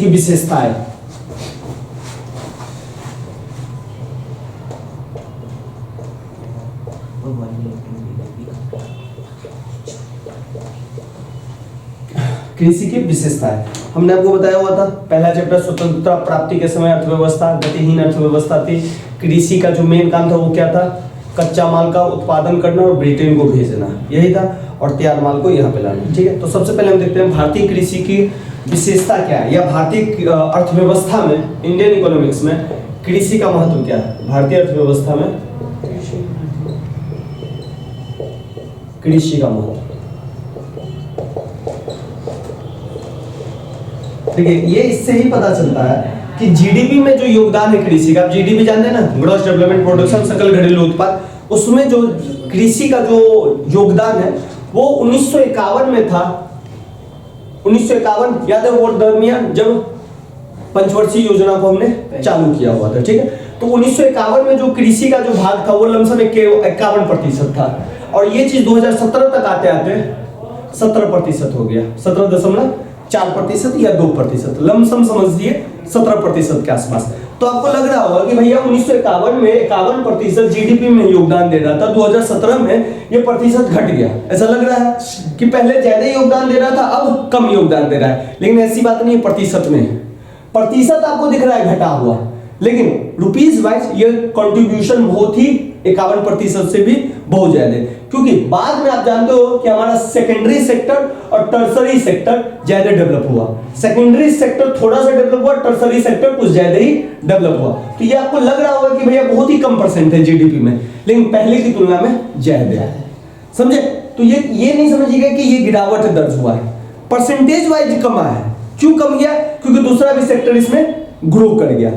की विशेषताएं। कृषि की विशेषताएं हमने आपको बताया हुआ था, पहला चैप्टर स्वतंत्रता प्राप्ति के समय अर्थव्यवस्था, गतिहीन अर्थव्यवस्था थी। कृषि का जो मेन काम था वो क्या था, कच्चा माल का उत्पादन करना और ब्रिटेन को भेजना, यही था, और तैयार माल को यहाँ पे लाना। ठीक है, तो सबसे पहले हम देखते हैं भारतीय कृषि की विशेषता क्या है, या भारतीय अर्थव्यवस्था में, इंडियन इकोनॉमिक्स में कृषि का महत्व क्या है। भारतीय अर्थव्यवस्था में कृषि का महत्व, देखिए ये इससे ही पता चलता है कि जीडीपी में जो योगदान है कृषि का, आप जीडीपी जानते हैं ना, ग्रॉस डेवलपमेंट प्रोडक्शन, सकल घरेलू उत्पाद, उसमें जो कृषि का जो योगदान है वो 1951 में था। 1951 याद है, वो दरमियान जब पंचवर्षीय योजना को हमने चालू किया हुआ था। ठीक है, तो 1951 में जो कृषि का जो भाग था वो लमसम 51% था, और ये चीज 2017 तक आते आते 17% हो गया, 17.4% या 2%, लमसम समझिए 17% के आसपास। तो आपको लग रहा होगा कि भैया 1951 में 51% जीडीपी में योगदान दे रहा था, 2017 में ये प्रतिशत घट गया। ऐसा लग रहा है कि पहले ज्यादा योगदान दे रहा था, अब कम योगदान दे रहा है, लेकिन ऐसी बात नहीं है। प्रतिशत में प्रतिशत आपको दिख रहा है घटा हुआ, लेकिन रुपीज वाइज ये कंट्रीब्यूशन बहुत ही 51% से भी बहुत ज्यादा है, क्योंकि बाद में आप जानते हो कि हमारा सेकेंडरी सेक्टर और टर्सरी सेक्टर ज्यादा डेवलप हुआ। सेकेंडरी सेक्टर थोड़ा सा डेवलप हुआ, टर्सरी सेक्टर कुछ ज्यादा ही डेवलप हुआ। तो ये आपको लग रहा होगा कि भैया बहुत ही कम परसेंट है जीडीपी में, लेकिन पहले की तुलना में ज्यादा है, समझे। तो ये नहीं समझिएगा कि ये गिरावट दर्ज हुआ है, परसेंटेज वाइज कमा है। क्यों कम गया, क्योंकि दूसरा भी सेक्टर इसमें ग्रो कर गया,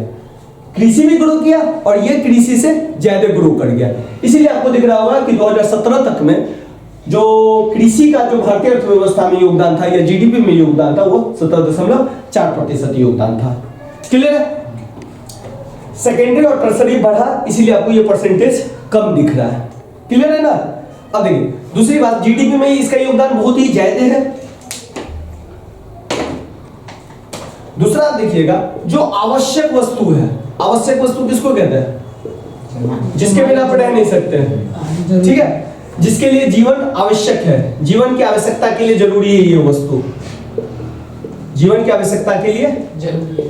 कृषि भी ग्रो किया और ये कृषि से ज्यादा ग्रो कर गया। इसीलिए आपको दिख रहा होगा कि 2017 तक में जो कृषि का जो भारतीय अर्थव्यवस्था में योगदान था या जीडीपी में योगदान था वो 17.4% योगदान था। क्लियर है, सेकेंडरी और टर्सरी बढ़ा, इसीलिए आपको ये परसेंटेज कम दिख रहा है। क्लियर है ना। अब देखिए दूसरी बात, जीडीपी में इसका योगदान बहुत ही ज्यादा है। दूसरा देखिएगा, जो आवश्यक वस्तु है, आवश्यक वस्तु किसको कहते हैं, जिसके बिना आप रह नहीं सकते हैं। ठीक है, जिसके लिए जीवन आवश्यक है, जीवन की आवश्यकता के लिए जरूरी है ये वस्तु, जीवन की आवश्यकता के लिए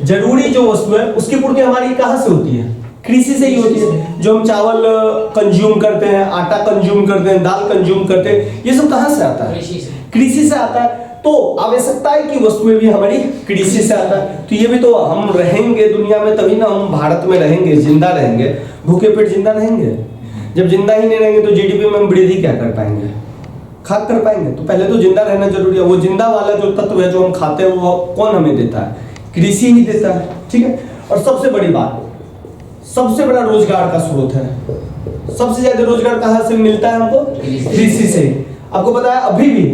जरूरी जो वस्तु है उसकी पूर्ति हमारी कहां से होती है, कृषि से ही होती है। जो हम चावल कंज्यूम करते हैं, आटा कंज्यूम करते हैं, दाल कंज्यूम करते हैं, ये सब कहां से आता है, कृषि से आता है। तो आवश्यकताएं की वस्तुएं भी हमारी कृषि से आता है। तो ये भी तो, हम रहेंगे दुनिया में तभी ना हम भारत में रहेंगे, जिंदा रहेंगे, भूखे पेट जिंदा रहेंगे। जब जिंदा ही नहीं रहेंगे तो जीडीपी में हम वृद्धि क्या कर पाएंगे, खाक कर पाएंगे। तो पहले तो जिंदा रहना जरूरी है। वो जिंदा वाला जो तत्व है जो हम खाते हैं वो कौन हमें देता है, कृषि ही देता है। ठीक है, और सबसे बड़ी बात, सबसे बड़ा रोजगार का स्रोत है, सबसे ज्यादा रोजगार कहां से मिलता है हमको, कृषि से। आपको पता है अभी भी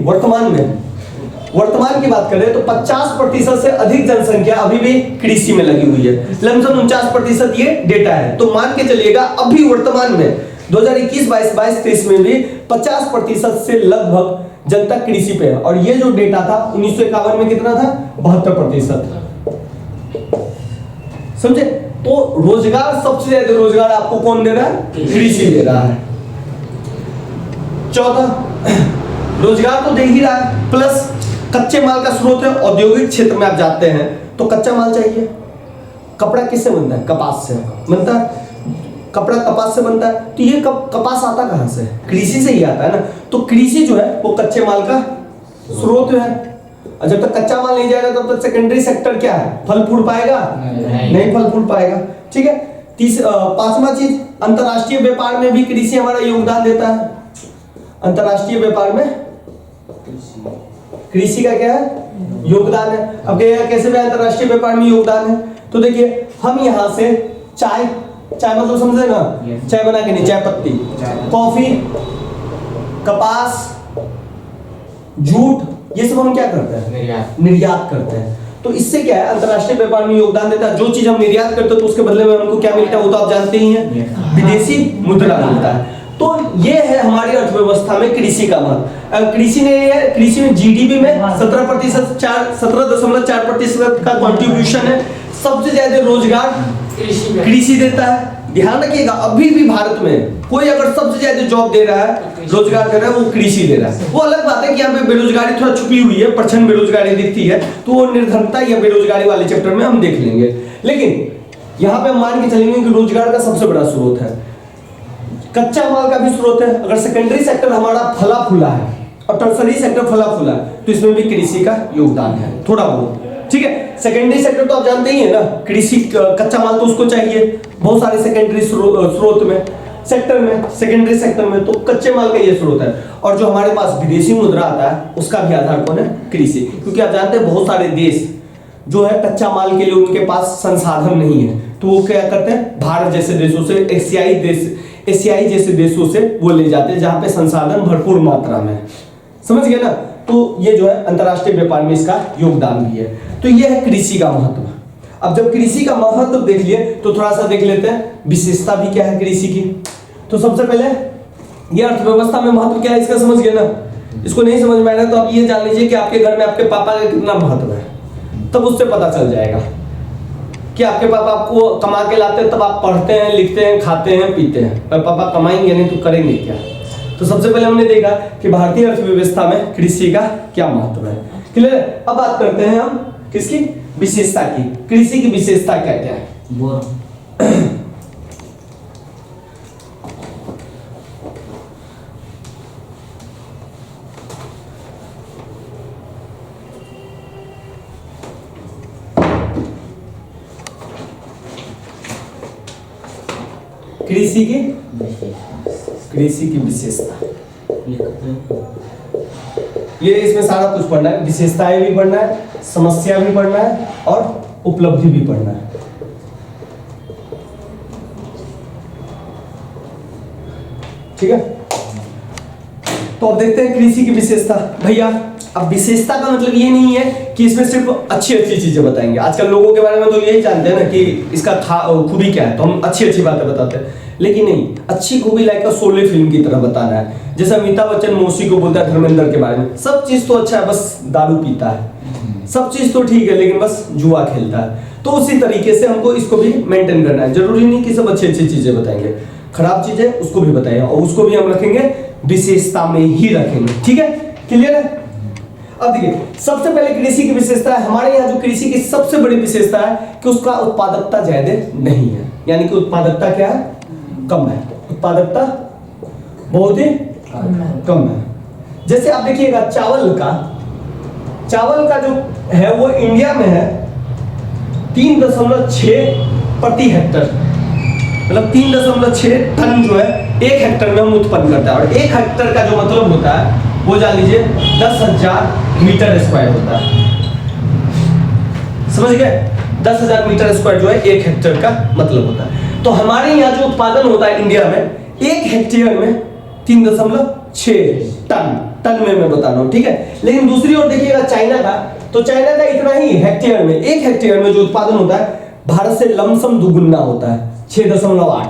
वर्तमान की बात करें तो 50% से अधिक जनसंख्या अभी भी कृषि में लगी हुई है, लमसम 49% ये डेटा है। तो मान के चलिएगा अभी वर्तमान में 2021-22-23 में भी 50% से लगभग जनता कृषि पे है, और ये जो डेटा था 1951 में कितना था, 72%। समझे। तो रोजगार, सबसे ज्यादा रोजगार आपको कौन दे रहा है, कृषि दे रहा है। चौथा, रोजगार तो दे ही रहा है, प्लस कच्चे माल का स्रोत है। औद्योगिक क्षेत्र में आप जाते हैं तो कच्चा माल चाहिए। कपड़ा किससे बनता है, कपास से बनता है, कपड़ा कपास से बनता है। तो ये कपास आता कहां से, कृषि से ही आता है ना। तो कृषि जो है वो कच्चे माल का स्रोत है, और जब तक कच्चा माल नहीं जाएगा तब तक सेकेंडरी सेक्टर क्या है, फल फूल पाएगा नहीं फल फूल पाएगा। ठीक है, पांचवा चीज, अंतरराष्ट्रीय व्यापार में भी कृषि हमारा योगदान देता है। अंतरराष्ट्रीय व्यापार में कृषि का क्या है, योगदान है। अब कैसे भी अंतरराष्ट्रीय व्यापार में योगदान है, तो देखिए हम यहाँ से चाय मतलब समझे ना, चाय बना के नहीं, चाय पत्ती, कॉफी, कपास, जूट, ये सब हम क्या करते हैं, निर्यात करते हैं। तो इससे क्या है, अंतरराष्ट्रीय व्यापार में योगदान देता है। जो चीज हम निर्यात करते हैं तो उसके बदले में हमको क्या मिलता है वो तो आप जानते ही हैं, विदेशी मुद्रा मिलता है। तो ये है हमारी अर्थव्यवस्था में कृषि का महत्व। कृषि में जीडीपी में 17%, 17.4% का कंट्रीब्यूशन है। सबसे ज्यादा रोजगार कृषि देता है। ध्यान रखिएगा, अभी भी भारत में कोई अगर सबसे ज्यादा जॉब दे रहा है, रोजगार दे रहा है, वो कृषि दे रहा है। वो अलग बात है कि यहाँ पे बेरोजगारी थोड़ा छुपी हुई है, प्रचंड बेरोजगारी दिखती है, तो वो निर्धनता या बेरोजगारी वाले चैप्टर में हम देख लेंगे। लेकिन यहाँ पे हम मान के चलेंगे कि रोजगार का सबसे बड़ा स्रोत है, कच्चा माल का भी स्रोत है। अगर सेकेंडरी सेक्टर हमारा फला फूला है और टर्सरी सेक्टर फला फूला है, तो इसमें भी कृषि का योगदान है थोड़ा बहुत, ठीक है। सेकेंडरी सेक्टर तो आप जानते ही है ना, कृषि कच्चा माल तो उसको चाहिए, बहुत सारे सेकेंडरी स्रोत में सेक्टर में, सेकेंडरी सेक्टर में तो कच्चे माल का ये स्रोत है। और जो हमारे पास विदेशी मुद्रा आता है, उसका भी आधार कौन है? कृषि। क्योंकि आप जानते हैं बहुत सारे देश जो है कच्चा माल के लिए उनके पास संसाधन नहीं है, तो वो क्या करते हैं, भारत जैसे देशों से, एशियाई जैसे देशों से वो ले जाते हैं जहां पे संसाधन भरपूर मात्रा में, समझ गए ना। तो ये जो है अंतरराष्ट्रीय व्यापार में इसका योगदान भी है। तो ये है कृषि का महत्व। अब जब कृषि का महत्व देख लिए तो थोड़ा सा देख लेते हैं विशेषता भी क्या है कृषि की। तो सबसे पहले ये अर्थव्यवस्था में महत्व क्या है इसका समझ गए ना। इसको नहीं समझ में आ रहा है तो आप ये जान लीजिए कि आपके घर में आपके पापा का कितना महत्व है, तब उससे पता चल जाएगा कि आपके पापा आपको कमा के लाते हैं, तब आप पढ़ते हैं, लिखते हैं, खाते हैं, पीते हैं। पर पापा कमाएंगे नहीं तो करेंगे क्या। तो सबसे पहले हमने देखा कि भारतीय अर्थव्यवस्था में कृषि का क्या महत्व है, क्लियर। अब बात करते हैं हम किसकी, विशेषता की। कृषि की विशेषता क्या क्या है? कृषि की विशेषता, ये इसमें सारा कुछ पढ़ना है, विशेषताएं भी पढ़ना है, समस्या भी पढ़ना है और उपलब्धि भी पढ़ना है। ठीक है, तो अब देखते हैं कृषि की विशेषता। भैया अब विशेषता का मतलब ये नहीं है कि इसमें सिर्फ अच्छी अच्छी चीजें बताएंगे। आजकल लोगों के बारे में तो यही जानते हैं ना कि इसका खूबी क्या है, तो हम अच्छी अच्छी बातें बताते हैं। लेकिन नहीं, अच्छी खूबी लाइक का शोले फिल्म की तरह बताना है। जैसे अमिताभ बच्चन मौसी को बोलता है धर्मेंद्र के बारे में, सब चीज तो अच्छा है, बस दारू पीता है, सब चीज तो ठीक है, लेकिन बस जुआ खेलता है। तो उसी तरीके से हमको इसको भी मेंटेन करना है। जरूरी नहीं कि सब अच्छी अच्छी चीजें बताएंगे, खराब चीजें उसको भी बताएंगे और उसको भी हम रखेंगे विशेषता में ही रखेंगे। ठीक है, क्लियर है। अब देखिए सबसे पहले कृषि की विशेषता है, हमारे यहाँ जो कृषि की सबसे बड़ी विशेषता है कि उसका उत्पादकता ज्यादा नहीं है। यानी कि उत्पादकता क्या है, कम है, उत्पादकता बहुत ही कम है। जैसे आप देखिएगा चावल का जो है वो इंडिया में है 3.6 प्रति हेक्टर, मतलब 3.6 टन जो है एक हेक्टर में हम उत्पन्न करता है। और एक हेक्टर का जो मतलब होता है वो जान लीजिए 10,000 मीटर स्क्वायर होता है, समझ गए। 10,000 मीटर स्क्वायर जो है एक हेक्टर का मतलब होता है। तो हमारे यहाँ जो उत्पादन होता है इंडिया में एक हेक्टेयर में 3.6 टन में मैं बता रहा हूँ, ठीक है। लेकिन दूसरी ओर देखिएगा चाइना का, तो चाइना का इतना ही हेक्टेयर में, एक हेक्टेयर में जो उत्पादन होता है भारत से लमसम दुगुना होता है, 6.8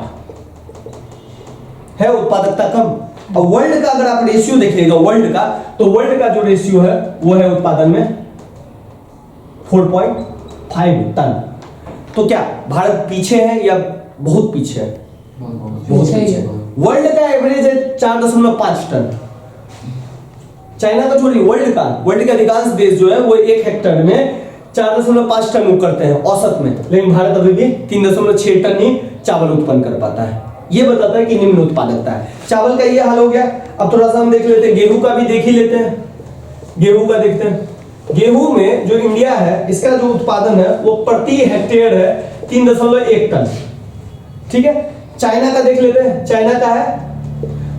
है उत्पादकता कम। और वर्ल्ड का अगर आप रेशियो देखिएगा वर्ल्ड का, तो वर्ल्ड का जो रेशियो है वो है उत्पादन में 4.5 टन। तो क्या भारत पीछे है या बहुत पीछे है? बहुत पीछे है। वर्ल्ड का एवरेज है 4.5 टन। चाइना का छोड़िए, वर्ल्ड के अधिकांश देश जो है वो एक हेक्टर में 4.5 टन करते हैं औसत में, लेकिन भारत अभी भी 3.6 टन ही चावल उत्पन्न कर पाता है। ये बताता है कि निम्न उत्पादकता है। चावल का ये हाल हो गया। अब थोड़ा सा हम देख लेते हैं, गेहूं का भी देख ही लेते हैं। गेहूं का देखते हैं, गेहूं में जो इंडिया है इसका जो उत्पादन है वो प्रति हेक्टेयर है 3.1 टन, ठीक है। चाइना का देख लेते हैं, चाइना का है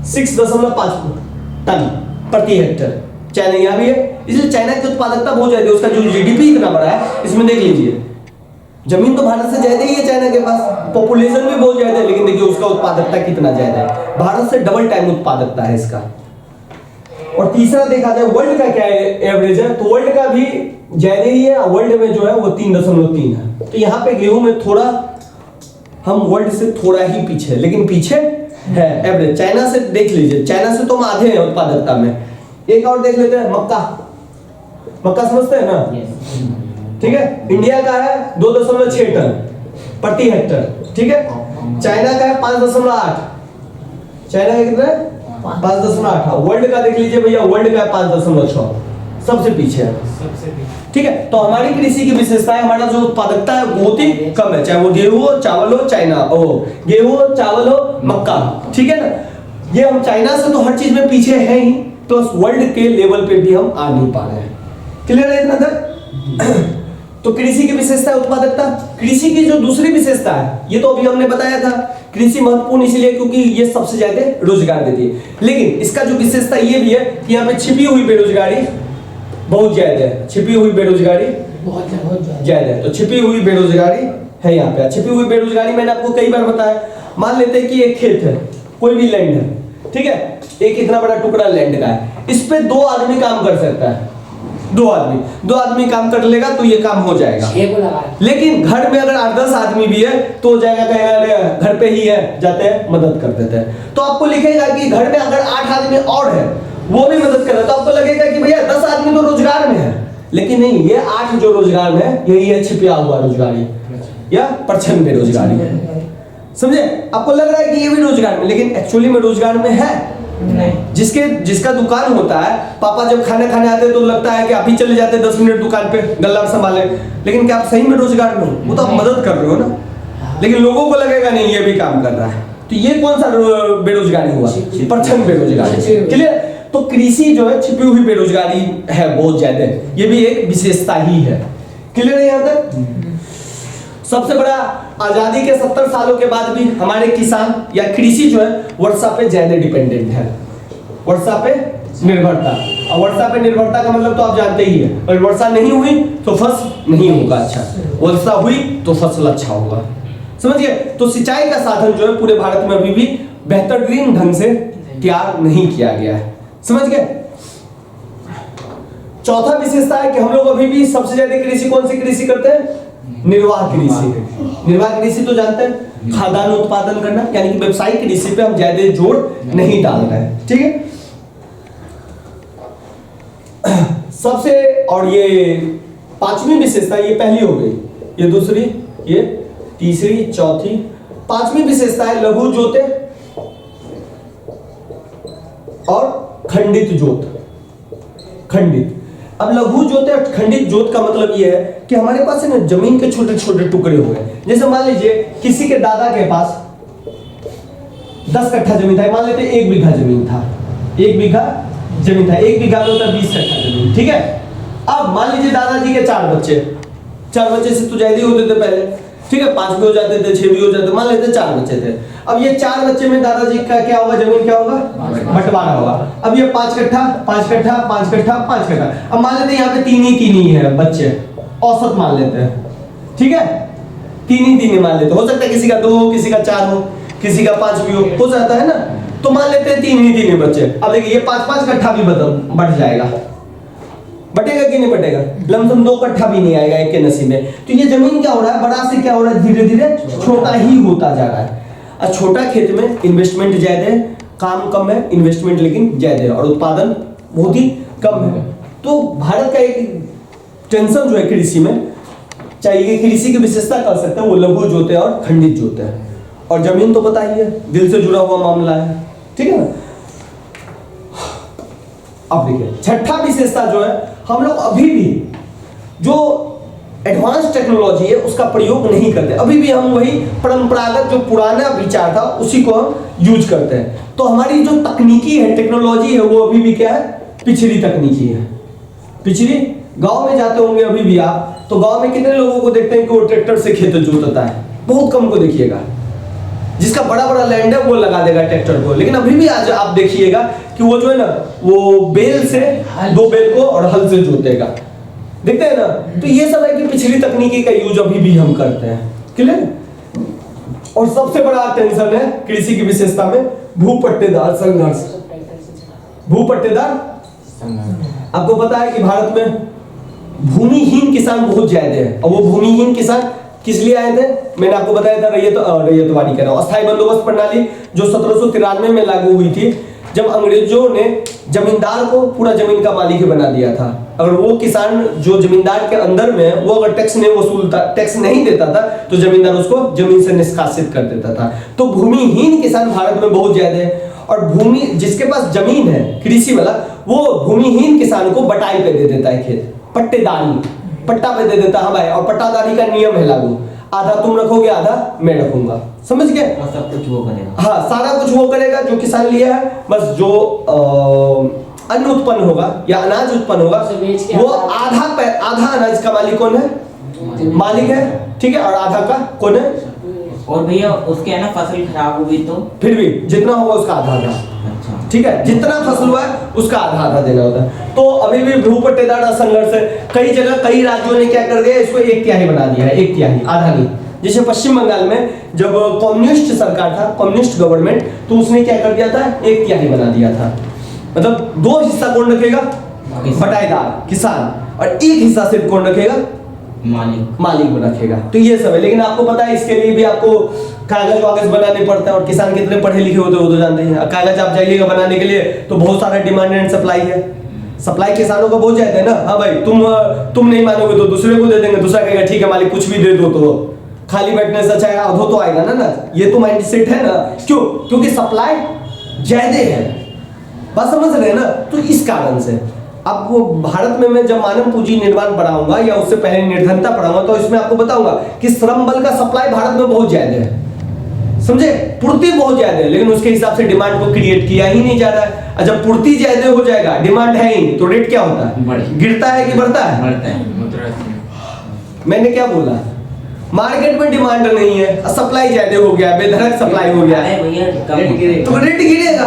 6.5 टन प्रति हेक्टेयर, चाइना यहाँ भी है। इसलिए चाइना की उत्पादकता बहुत ज्यादा है, उसका जो जीडीपी इतना बड़ा है। इसमें देख लीजिए जमीन तो भारत से ज्यादा ही है चाइना के पास, पॉपुलेशन भी बहुत ज्यादा है, लेकिन देखिए उसका उत्पादकता कितना ज्यादा है, भारत से डबल टाइम उत्पादकता है इसका। और तीसरा देखा जाए वर्ल्ड का क्या एवरेज है, तो वर्ल्ड का भी ज्यादा ही है, वर्ल्ड में जो है वो 3.3 है। तो यहाँ पे गेहूं में थोड़ा हम वर्ल्ड से थोड़ा ही पीछे, लेकिन पीछे है एवरेज। चाइना से देख लीजिए, चाइना से तो हम आधे हैं उत्पादकता में, एक और देख लेते हैं, मक्का। मक्का समझते हैं ना? ठीक है, इंडिया का है 2.6 टन प्रति हेक्टर। ठीक है, चाइना का है 5.8। चाइना का कितना है? 5.8। वर्ल्ड का देख लीजिए भैया, वर्ल्ड का है 5.6, सबसे पीछे है। ठीक है, तो हमारी कृषि की विशेषता है, हमारा जो उत्पादकता है बहुत ही कम है, चाहे वो गेहूं हो, चावल हो, गेहूं हो, चावल हो, मक्का। ठीक है ना, ये हम चाइना से तो हर चीज में पीछे हैं ही, तो वर्ल्ड के लेवल पे भी हम आ नहीं पा रहे हैं। क्लियर है इतना तक? तो कृषि की विशेषता उत्पादकता। कृषि की जो दूसरी विशेषता है, ये तो अभी हमने बताया था, कृषि महत्वपूर्ण इसलिए क्योंकि ये सबसे ज्यादा रोजगार देती है। लेकिन इसका जो विशेषता ये भी है कि यहाँ पे छिपी हुई बेरोजगारी बहुत ज्यादा है। छिपी हुई बेरोजगारी बहुत ज्यादा है, तो छिपी हुई बेरोजगारी है यहाँ पे। छिपी हुई बेरोजगारी मैंने आपको कई बार बताया। मान लेते हैं कि एक खेत है, कोई भी लैंड है, ठीक है, एक इतना बड़ा टुकड़ा लैंड का है, इस पे 2 आदमी काम कर सकता है। 2 आदमी काम कर लेगा तो ये काम हो जाएगा। लेकिन घर में अगर 8-10 आदमी भी है तो हो जाएगा, कहेगा घर पे ही है, जाते हैं मदद कर देते हैं। तो आपको लिखेगा कि घर में अगर 8 आदमी और है, वो भी मदद कर रहा है, तो आपको लगेगा कि भैया 10 आदमी तो रोजगार में है। लेकिन नहीं, ये 8 जो रोजगार में है, यही है छिपा हुआ रोजगारी या परछन बेरोजगारी। समझे? आपको लग रहा है कि ये भी रोजगार में, लेकिन एक्चुअली में रोजगार में है नहीं। जिसका दुकान होता है, पापा जब खाने आते हैं तो लगता है कि आप ही चले जाते 10 मिनट दुकान पे गल्ला संभाले, लेकिन क्या आप सही में रोजगार में हो? वो तो आप मदद कर रहे हो ना। लेकिन लोगों को लगेगा नहीं, ये भी काम कर रहा है, तो ये कौन सा बेरोजगारी हुआ? परछन बेरोजगारी। क्लियर? तो कृषि जो है छिपी हुई बेरोजगारी है बहुत ज्यादा, ये भी एक विशेषता ही है। क्लियर है यहाँ तक? सबसे बड़ा, आजादी के 70 सालों के बाद भी हमारे किसान या कृषि जो है वर्षा पे ज्यादा डिपेंडेंट है। वर्षा पे निर्भरता, और वर्षा पे निर्भरता का मतलब तो आप जानते ही है, अगर वर्षा नहीं हुई तो फसल नहीं होगा अच्छा, वर्षा हुई तो फसल अच्छा होगा। समझिए? तो सिंचाई का साधन जो है पूरे भारत में अभी भी बेहतरीन ढंग से तैयार नहीं किया गया है। समझ गए? चौथा विशेषता है कि हम लोग अभी भी सबसे ज्यादा कृषि कौन सी कृषि करते हैं? निर्वाह कृषि। निर्वाह कृषि तो जानते हैं, खाद्यान्न उत्पादन करना, यानी कि व्यवसायिक कृषि पे हम ज्यादा जोर नहीं डाल रहे हैं। ठीक है, सबसे, और ये 5वीं विशेषता, ये पहली हो गई, ये दूसरी, ये तीसरी, चौथी, 5वीं विशेषता है लघु जोते और खंडित जोत। खंडित, अब लघु जोत और खंडित जोत का मतलब ये है कि हमारे पास है ना जमीन के छोटे छोटे टुकड़े हो गए। जैसे मान लीजिए किसी के दादा के पास 10 कट्ठा जमीन था, मान लेते 1 बीघा जमीन था, 1 बीघा जमीन था, 1 बीघा में होता है 20 कट्ठा जमीन। ठीक है, अब मान लीजिए दादाजी के 4 बच्चे, 4 बच्चे से तो ज्यादा ही होते थे पहले। ठीक है, 5 भी हो जाते थे, 6 भी हो जाते, मान लेते 4 बच्चे थे। अब ये 4 बच्चे में दादाजी का क्या होगा, जमीन क्या होगा, बंटवारा होगा। अब ये 5 कट्ठा, 5 कट्ठा, 5 कट्ठा, 5 कट्ठा। अब मान लेते हैं यहाँ पे 3 ही है बच्चे, औसत मान लेते हैं। ठीक है, 3 ही मान लेते, हो सकता है किसी का 2 हो, किसी का 4 हो, किसी का 5 भी हो जाता है ना। तो मान लेते हैं 3 ही बच्चे। अब देखिए ये 5-5 कट्ठा भी बढ़ जाएगा, बटेगा कि नहीं बटेगा? लमसम 2 कट्ठा भी नहीं आएगा एक के नसीब में। तो ये जमीन क्या हो रहा है, बड़ा से क्या हो रहा है, धीरे धीरे छोटा ही होता जा रहा है। और छोटा खेत में इन्वेस्टमेंट ज्यादा है, काम कम है, इन्वेस्टमेंट लेकिन ज्यादा है, और उत्पादन बहुत ही कम है। तो भारत का एक टेंशन जो है कृषि में, चाहिए कृषि की विशेषता कर सकते हैं, वो लघु जोते और खंडित जोते हैं। और जमीन तो पता ही है, दिल से जुड़ा हुआ मामला है। ठीक है ना? अब देखिए छठा विशेषता जो है, हम लोग अभी भी जो एडवांस टेक्नोलॉजी है उसका प्रयोग नहीं करते। अभी भी हम वही परंपरागत जो पुराना विचार था उसी को हम यूज करते हैं। तो हमारी जो तकनीकी है, टेक्नोलॉजी है, वो अभी भी क्या है, पिछड़ी तकनीकी है। पिछड़ी, गांव में जाते होंगे अभी भी आप, तो गांव में कितने लोगों को देखते हैं कि वो ट्रैक्टर से खेत जोतता है? बहुत कम को देखिएगा। जिसका बड़ा बड़ा लैंड है वो लगा देगा ट्रैक्टर को। लेकिन अभी भी आज आप देखिएगा कि वो जो है ना, वो बेल से, 2 बेल को और हल से जोतेगा, देखते हैं ना। तो ये सब है कि पिछली तकनीकी का यूज अभी भी हम करते हैं। क्लियर? और सबसे बड़ा टेंशन है कृषि की विशेषता में भूपट्टेदार संघर्ष। भूपट्टेदार, आपको पता है कि भारत में भूमिहीन किसान बहुत ज्यादा है। और वो भूमिहीन किसान किस लिए आए थे? मैंने आपको बताया था, रैयतवाड़ी कह रहा हूं, अस्थायी बंदोबस्त प्रणाली जो 1793 में लागू हुई थी, जब अंग्रेजों ने जमींदार को पूरा जमीन का मालिक बना दिया था। अगर वो किसान जो जमींदार के अंदर में है, वो अगर टैक्स नहीं देता था तो जमींदार उसको जमीन से निष्कासित कर देता था। तो भूमिहीन किसान भारत में बहुत ज्यादा है, और भूमि जिसके पास जमीन है कृषि वाला, वो भूमिहीन किसान को बटाई पे दे देता है खेत, पट्टेदारी, पट्टा पे दे देता है। हाँ भाई, और पट्टादारी का नियम है लागू, आधा तुम रखोगे आधा मैं रखूंगा, समझ गए? और सब कुछ वो करेगा। हाँ, सारा कुछ वो करेगा जो किसान लिया है। बस जो अन्न उत्पन्न होगा या अनाज उत्पन्न होगा, वो आधा अनाज का मालिक कौन है? मालिक है, ठीक है, और आधा का कौन है? और भैया उसके है ना फसल खराब हुई तो फिर भी जितना होगा उसका आधा आधा, अच्छा ठीक है, जितना फसल हुआ है उसका आधा आधा देना होता है। तो अभी भी भू पट्टेदार संघर्ष है। कई जगह कई राज्यों ने क्या कर दिया, इसको 1/3 बना दिया है, 1/3, आधा नहीं। जैसे पश्चिम बंगाल में जब कम्युनिस्ट सरकार था, कम्युनिस्ट गवर्नमेंट, तो उसने क्या कर दिया था, 1/3 बना दिया था। मतलब 2 हिस्सा कौन रखेगा? बटाईदार किसान, और 1 हिस्सा सिर्फ कौन रखेगा? मालिक रखेगा। तो ये सब है। लेकिन आपको पता है इसके लिए भी आपको कागज वागज बनाने पड़ता है, और किसान कितने पढ़े लिखे होते हैं वो तो जानते हैं। कागज आप जाइएगा बनाने के लिए तो बहुत सारा डिमांड एंड सप्लाई है। सप्लाई किसानों का बहुत ज्यादा है ना। हाँ भाई, तुम नहीं मानोगे तो दूसरे को दे देंगे, दूसरा कहेगा ठीक है मालिक कुछ भी दे दो, तो खाली बैठने से अच्छा है आधो तो आएगा ना। ये तो माइंड सेट है ना। क्यों? क्योंकि सप्लाई ज्यादा है, बात समझ रहे हैं ना। तो इस कारण से अब वो भारत में मैं जब मानव पूंजी निर्माण पढ़ाऊंगा या उससे पहले निर्धनता पढ़ाऊंगा, तो इसमें आपको बताऊंगा कि श्रम बल का सप्लाई भारत में बहुत ज्यादा है, समझे? पूर्ति बहुत ज्यादा है, लेकिन उसके हिसाब से डिमांड को क्रिएट किया ही नहीं जा रहा है। और जब पूर्ति ज्यादा हो जाएगा, डिमांड है ही, तो रेट क्या होता है? गिरता है कि बढ़ता है? बढ़ता है। मैंने क्या बोला? मार्केट में डिमांड नहीं है, सप्लाई ज्यादा हो गया, बेधड़क सप्लाई हो गया, तो रेट गिरेगा,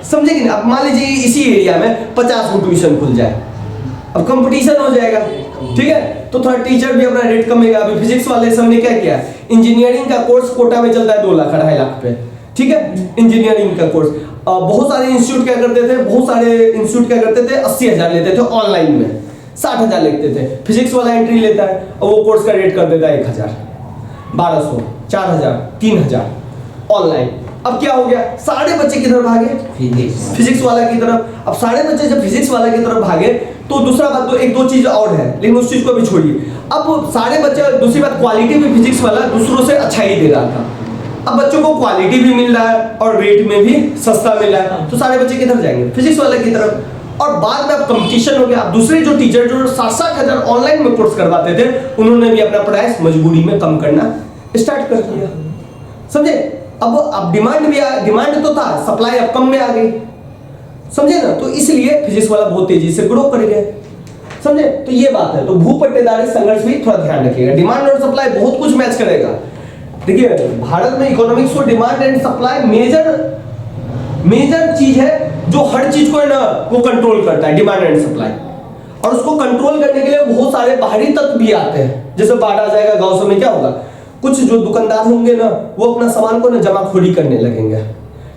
समझे कि नहीं? अब मान लीजिए इसी एरिया में 50 को ट्यूशन खुल जाए, अब कंपटीशन हो जाएगा, ठीक है, तो थोड़ा टीचर भी अपना रेट कमेगा। अभी फिजिक्स वाले सब ने क्या किया, इंजीनियरिंग का कोर्स कोटा में चलता है 2 लाख 2.5 लाख पे, ठीक है, इंजीनियरिंग का कोर्स। बहुत सारे इंस्टीट्यूट क्या करते थे, 80,000 लेते थे ऑनलाइन में, 60,000 लेते थे। फिजिक्स वाला एंट्री लेता है और वो कोर्स का रेट कर देता है 1,000, 1,200, 4,000, 3,000 ऑनलाइन। अब क्या हो गया, सारे बच्चे किधर भागे? फिजिक्स वाला की तरफ। अब सारे बच्चे जब फिजिक्स वाला की तरफ भागे, तो दूसरा बात, तो 1-2 चीज और है, लेकिन उस चीज को भी छोड़िए। अब सारे बच्चे, दूसरी बात, क्वालिटी भी फिजिक्स वाला दूसरों से अच्छा ही दे रहा था। अब बच्चों को क्वालिटी भी मिल रहा है और रेट में भी सस्ता मिल रहा है, तो सारे बच्चे किधर जाएंगे? फिजिक्स वाले की तरफ। और बाद में अब कंपटीशन हो गया। अब दूसरे जो टीचर जो 60,000 ऑनलाइन में कोर्स करवाते थे, उन्होंने भी अपना प्राइस मजबूरी में कम करना स्टार्ट कर दिया, समझे? अब डिमांड तो था, सप्लाई अब कम में आ गई, समझे ना। तो इसलिए फिजिक्स वाला बहुत तेजी से ग्रो कर गया, समझे? तो ये बात है। तो भूपट्टेदारी संघर्ष भी थोड़ा ध्यान रखिएगा। डिमांड और सप्लाई बहुत कुछ मैच करेगा। देखिए, भारत में इकोनॉमिक्स को डिमांड एंड सप्लाई मेजर चीज है, जो हर चीज को है ना वो कंट्रोल करता है, डिमांड एंड सप्लाई। और उसको कंट्रोल करने के लिए बहुत सारे बाहरी तत्व भी आते हैं। जैसे बाढ़ आ जाएगा गांव में, क्या होगा, कुछ जो दुकानदार होंगे ना, वो अपना सामान को ना जमाखोरी करने लगेंगे,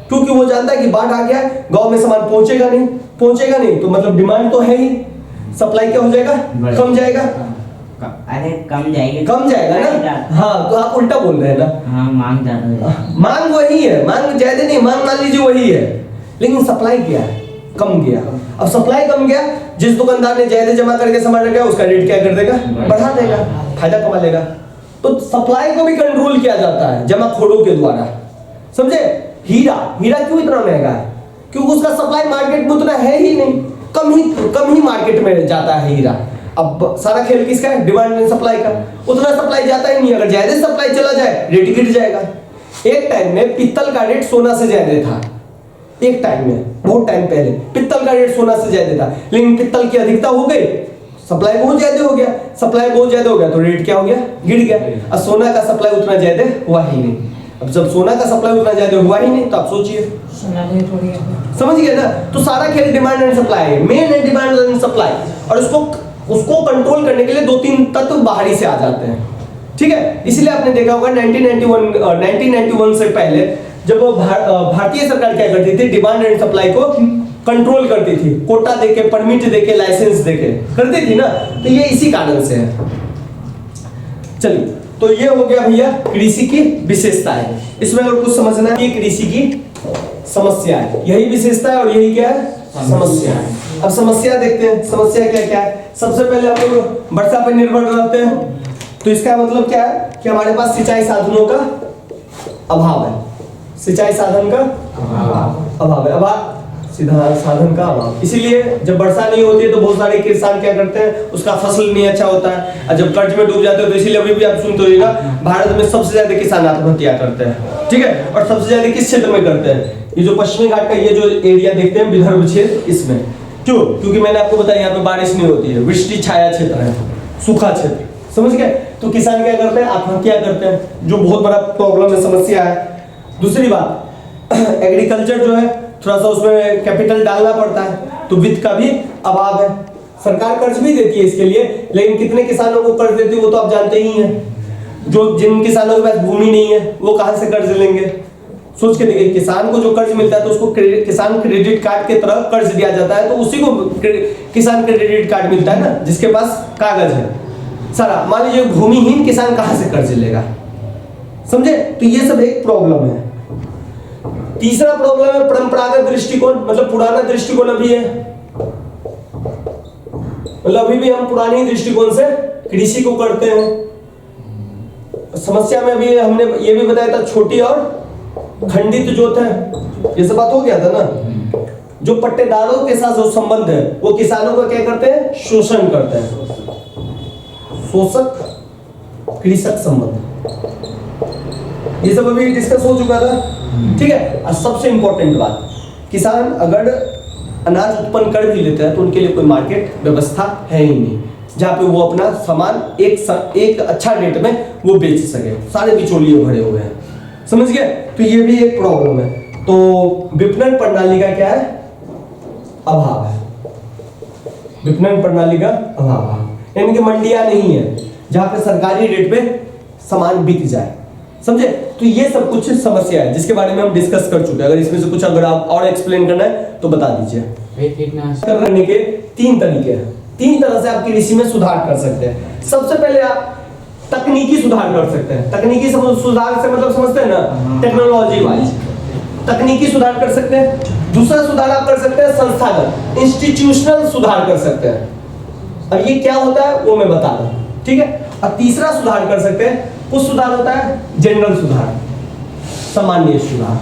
क्योंकि वो जानता है कि बाढ़ आ गया, गांव में सामान पहुंचेगा नहीं, तो मतलब डिमांड तो है ही, सप्लाई क्या हो जाएगा, कम जाएगा। अरे कम जाएगा ना। हाँ, तो आप उल्टा बोल रहे हैं ना। हाँ, मांग ज्यादा, मांग वही है, मांग ज्यादा नहीं, मांग मान लीजिए वही है, लेकिन सप्लाई क्या है, कम गया। अब सप्लाई कम गया, जिस दुकानदार ने ज्यादा जमा करके सामान रखा, उसका रेट क्या कर देगा, बढ़ा देगा, फायदा कमा लेगा। तो सप्लाई को भी कंट्रोल किया जाता है जमाखोरों के द्वारा, समझे? हीरा क्यों इतना महंगा है? क्योंकि उसका सप्लाई मार्केट में उतना है ही नहीं, कम ही मार्केट में जाता है हीरा। अब सारा खेल किसका है, डिमांड एंड सप्लाई का। उतना सप्लाई जाता ही नहीं, अगर ज्यादा सप्लाई चला जाए रेट गिर जाएगा। एक टाइम में पित्तल का रेट सोना से ज्यादा था, एक टाइम में, बहुत टाइम पहले पित्तल का रेट सोना से ज्यादा था, लेकिन पित्तल की अधिकता हो गई, सप्लाई बहुत ज्यादा हो गया, तो रेट क्या हो गया, गिर गया। और सोना का सप्लाई उतना ज्यादा हुआ ही नहीं। अब जब सोना का सप्लाई उतना ज्यादा हुआ ही नहीं, तो आप सोचिए, समझ गए ना। तो सारा खेल डिमांड एंड सप्लाई है, मेन है डिमांड एंड सप्लाई। और उसको कंट्रोल करने के लिए 2-3 तत्व बाहरी से आ जाते हैं, ठीक है। इसलिए आपने देखा होगा 1991 से पहले जब भारतीय सरकार क्या करती थी, डिमांड एंड सप्लाई को कंट्रोल करती थी, कोटा देके, परमिट देके, लाइसेंस देके करती थी ना। तो ये इसी कारण से है। चलिए, तो ये हो गया भैया कृषि की विशेषताएं। इसमें अगर कुछ समझना है, ये कृषि की समस्या है, यही विशेषता है और यही क्या है, समस्या है। अब समस्या देखते हैं, समस्या क्या क्या है। सबसे पहले हम लोग वर्षा पर निर्भर रहते हैं, तो इसका मतलब क्या है कि हमारे पास सिंचाई साधनों का अभाव है, सिंचाई साधन का अभाव है, अभाव सीधा साधन का अभाव। इसीलिए जब वर्षा नहीं होती है तो बहुत सारे किसान क्या करते हैं, उसका फसल नहीं अच्छा होता है, और जब कर्ज में डूब जाते हो तो इसीलिए अभी भी आप सुनते होइएगा भारत में सबसे ज्यादा किसान आत्महत्या करते हैं, ठीक है। और सबसे ज्यादा किस क्षेत्र में करते हैं, ये जो पश्चिमी घाट का ये जो एरिया देखते हैं विदर्भ क्षेत्र, इसमें क्यों, क्योंकि मैंने आपको बताया यहाँ पे बारिश नहीं होती है, वृष्टि छाया क्षेत्र है, सूखा क्षेत्र, समझ गए। तो किसान क्या करते हैं, आत्महत्या करते हैं, जो बहुत बड़ा प्रॉब्लम है, समस्या है। दूसरी बात एग्रीकल्चर जो है थोड़ा सा उसमें कैपिटल डालना पड़ता है, तो वित्त का भी अभाव है। सरकार कर्ज भी देती है इसके लिए, लेकिन कितने किसानों को कर्ज देती है वो तो आप जानते ही हैं। जो जिन किसानों के पास भूमि नहीं है वो कहां से कर्ज लेंगे, सोच के देखिए। किसान को जो कर्ज मिलता है तो उसको किसान क्रेडिट कार्ड के तरह कर्ज दिया जाता है, तो उसी को किसान क्रेडिट कार्ड मिलता है ना, जिसके पास कागज है सारा। मान लीजिए भूमिहीन किसान कहां से कर्ज लेगा, समझे। तो ये सब एक प्रॉब्लम है। तीसरा प्रॉब्लम है परंपरागत दृष्टिकोण, मतलब पुराना दृष्टिकोण अभी है, मतलब अभी भी हम पुरानी दृष्टिकोण से कृषि को करते हैं। समस्या में अभी हमने ये भी बताया था, छोटी और खंडित जोत है, ये सब बात हो गया था ना। जो पट्टेदारों के साथ जो संबंध है वो किसानों का क्या करते हैं, शोषण करते हैं, शोषक कृषक संबंध, ये सब अभी डिस्कस हो चुका था, ठीक है। और सबसे इंपॉर्टेंट बात, किसान अगर अनाज उत्पन्न कर भी लेते हैं तो उनके लिए कोई मार्केट व्यवस्था है ही नहीं, जहाँ पे वो अपना सामान एक अच्छा रेट में वो बेच सके, सारे बिचौलिए भरे हुए हैं, समझ गए। तो ये भी एक प्रॉब्लम है। तो विपणन प्रणाली का क्या है, अभाव है, विपणन प्रणाली का अभाव है, यानी कि मंडियां नहीं है जहाँ पे सरकारी रेट पे सामान बिक जाए, समझे। तो ये सब कुछ समस्या है जिसके बारे में हम डिस्कस कर चुके हैं। अगर इसमें से कुछ अगर आप और एक्सप्लेन करना है तो बता दीजिए। करने के 3 तरीके हैं, 3 तरह से आप कृषि में सुधार कर सकते हैं। सबसे पहले आप तकनीकी सुधार कर सकते हैं। तकनीकी सुधार से मतलब समझते हैं ना, टेक्नोलॉजी वाइज तकनीकी सुधार कर सकते हैं। दूसरा सुधार आप कर सकते हैं संस्थागत, इंस्टीट्यूशनल सुधार कर सकते हैं। अब ये क्या होता है वो मैं बता रहा हूं, ठीक है। और तीसरा सुधार कर सकते हैं, कुछ सुधार होता है जनरल सुधार, सामान्य सुधार।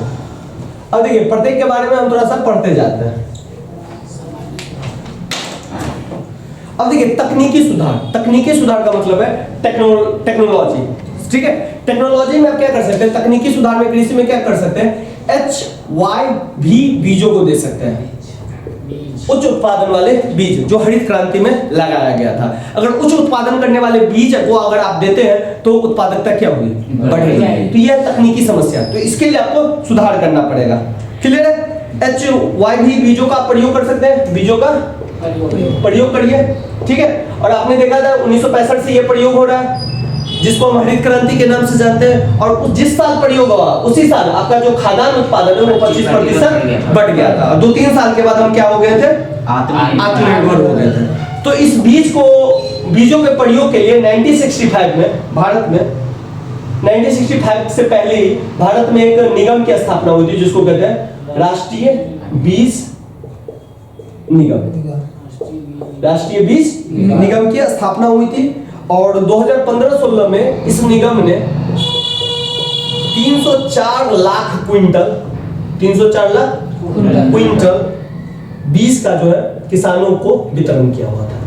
अब देखिए प्रत्येक के बारे में हम थोड़ा सा पढ़ते जाते हैं। अब देखिए तकनीकी सुधार, तकनीकी सुधार का मतलब है टेक्नोलॉजी, ठीक है। टेक्नोलॉजी में आप क्या कर सकते हैं, तकनीकी सुधार में कृषि में क्या कर सकते हैं, HYV बीजों को दे सकते हैं, उच्च उत्पादन वाले बीज जो हरित क्रांति में लगाया गया था। अगर उच्च उत्पादन करने वाले बीज वो अगर आप देते हैं तो उत्पादकता क्या होगी, बढ़ेगी। तो यह तकनीकी समस्या, तो इसके लिए आपको सुधार करना पड़ेगा, क्लियर है। HYV बीजों का प्रयोग कर सकते हैं, बीजों का प्रयोग करिए, ठीक है। और आपने देखा था 1965 से यह प्रयोग हो रहा है, जिसको हम हरित क्रांति के नाम से जानते हैं। और जिस साल प्रयोग हुआ उसी साल आपका जो खाद्यान्न उत्पादन है वो 25% बढ़ गया था। और 2-3 साल के बाद हम क्या हो गए थे, आत्मनिर्भर हो गए थे। तो इस बीजों के प्रयोग के लिए 1965 में भारत में 1965 से पहले ही भारत में एक निगम की स्थापना हुई थी, जिसको कहते हैं राष्ट्रीय बीज निगम। राष्ट्रीय बीज निगम की स्थापना हुई थी और 2015-16 में इस निगम ने 304 लाख क्विंटल बीज का जो है किसानों को वितरण किया हुआ था।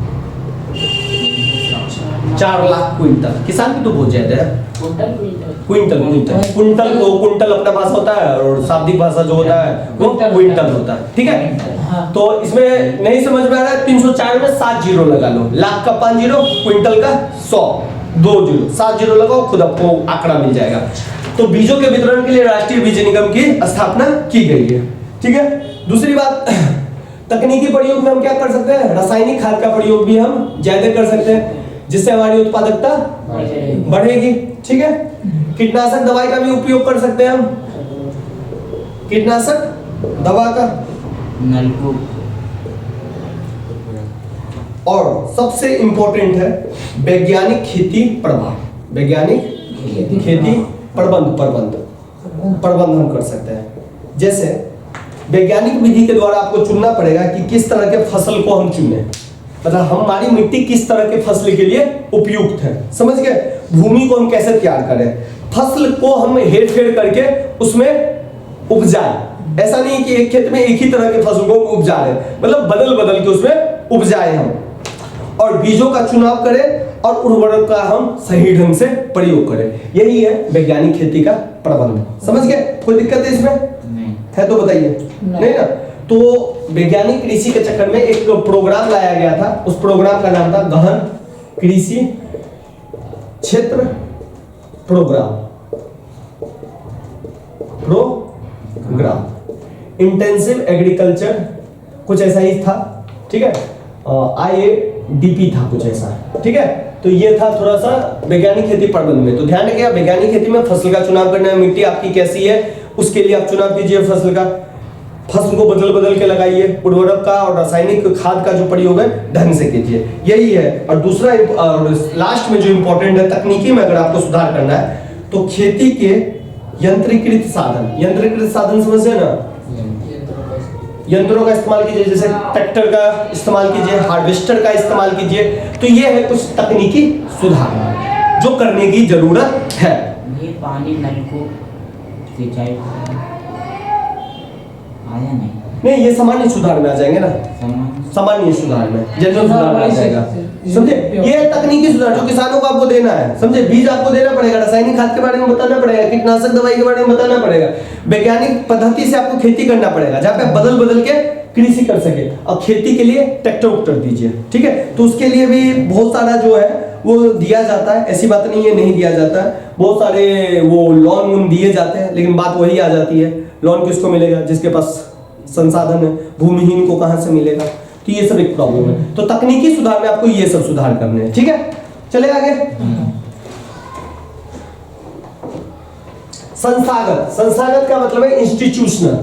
4 लाख क्विंटल, किसान भी तो बहुत ज्यादा है। कुंटल अपना भाषा होता है और शाब्दिक भाषा जो होता है वो क्विंटल होता है, ठीक है। तो इसमें नहीं समझ में आ रहा है, 304 में 7 जीरो लगा लो, लाख का 5 जीरो, क्विंटल का 100, 2 जीरो, 7 जीरो लगाओ, खुद आपको आंकड़ा मिल जाएगा। तो बीजों के वितरण के लिए राष्ट्रीय बीज निगम की स्थापना की गई है, ठीक है। दूसरी बात, तकनीकी प्रयोग में हम क्या कर सकते हैं, रासायनिक खाद का प्रयोग भी हम ज्यादा कर सकते हैं, जिससे हमारी उत्पादकता बढ़ेगी, ठीक है। कीटनाशक दवाई का भी उपयोग कर सकते हैं हम, कीटनाशक दवा का। और सबसे इंपॉर्टेंट है वैज्ञानिक खेती प्रभाव, वैज्ञानिक खेती प्रबंध हम कर सकते हैं। जैसे वैज्ञानिक विधि के द्वारा आपको चुनना पड़ेगा कि किस तरह के फसल को हम चुने, मतलब हमारी मिट्टी किस तरह के फसल के लिए उपयुक्त है, समझ गए। भूमि को हम कैसे तैयार करें, फसल को हम हेर फेर करके उसमें उपजाए, ऐसा नहीं कि एक खेत में एक ही तरह के फसल को उपजा रहे, मतलब बदल बदल के उसमें उपजाए हम, और बीजों का चुनाव करें और उर्वरक का हम सही ढंग से प्रयोग करें। यही है वैज्ञानिक खेती का प्रबंध, समझ गए। कोई दिक्कत है इसमें? नहीं है तो बताइए। नहीं ना। तो वैज्ञानिक कृषि के चक्कर में एक प्रोग्राम लाया गया था, उस प्रोग्राम का नाम था गहन कृषि क्षेत्र प्रोग्राम, इंटेंसिव एग्रीकल्चर, कुछ ऐसा ही था, ठीक है। IADP था कुछ ऐसा, ठीक है। तो ये था थोड़ा सा वैज्ञानिक खेती प्रबंध में। तो ध्यान रखिएगा, वैज्ञानिक खेती में फसल का चुनाव करना है, मिट्टी आपकी कैसी है उसके लिए आप चुनाव कीजिए फसल का, फसल को बदल बदल के लगाइए, उर्वरक का और रासायनिक खाद का जो प्रयोग है ढंग से कीजिए, यही है। और दूसरा लास्ट में जो इंपॉर्टेंट है, तकनीकी में अगर आपको सुधार करना है तो खेती के यंत्रीकृत साधन समझे ना, यंत्रों का इस्तेमाल कीजिए, जैसे ट्रैक्टर का इस्तेमाल कीजिए, हार्वेस्टर का इस्तेमाल कीजिए। तो ये है कुछ तकनीकी सुधार जो करने की जरूरत है। ये पानी नलकूप सिंचाई आया नहीं, ये सामान्य सुधार में आ जाएंगे ना, सामान्य सुधार में, जनरल सुधार में आ जाएगा, समझे। ये तकनीकी सुधार जो किसानों को आपको देना है, समझे। बीज आपको देना पड़ेगा, रासायनिक खाद के बारे में बताना पड़ेगा, कीटनाशक दवाई के बारे में बताना पड़ेगा, वैज्ञानिक पद्धति से आपको खेती करना पड़ेगा, जहाँ पे बदल बदल के कृषि कर सके। और खेती के लिए ट्रैक्टर उक्टर दीजिए, ठीक है। तो उसके लिए भी बहुत सारा जो है वो दिया जाता है, ऐसी बात नहीं है नहीं दिया जाता है, बहुत सारे वो लोन दिए जाते हैं, लेकिन बात वही आ जाती है, लोन किसको मिलेगा? जिसके पास संसाधन है, भूमिहीन को कहां से मिलेगा? तो ये सब एक प्रॉब्लम है। तो तकनीकी सुधार में आपको ये सब सुधार करने हैं, ठीक है। चले आगे। संस्थागत का मतलब है इंस्टीट्यूशनल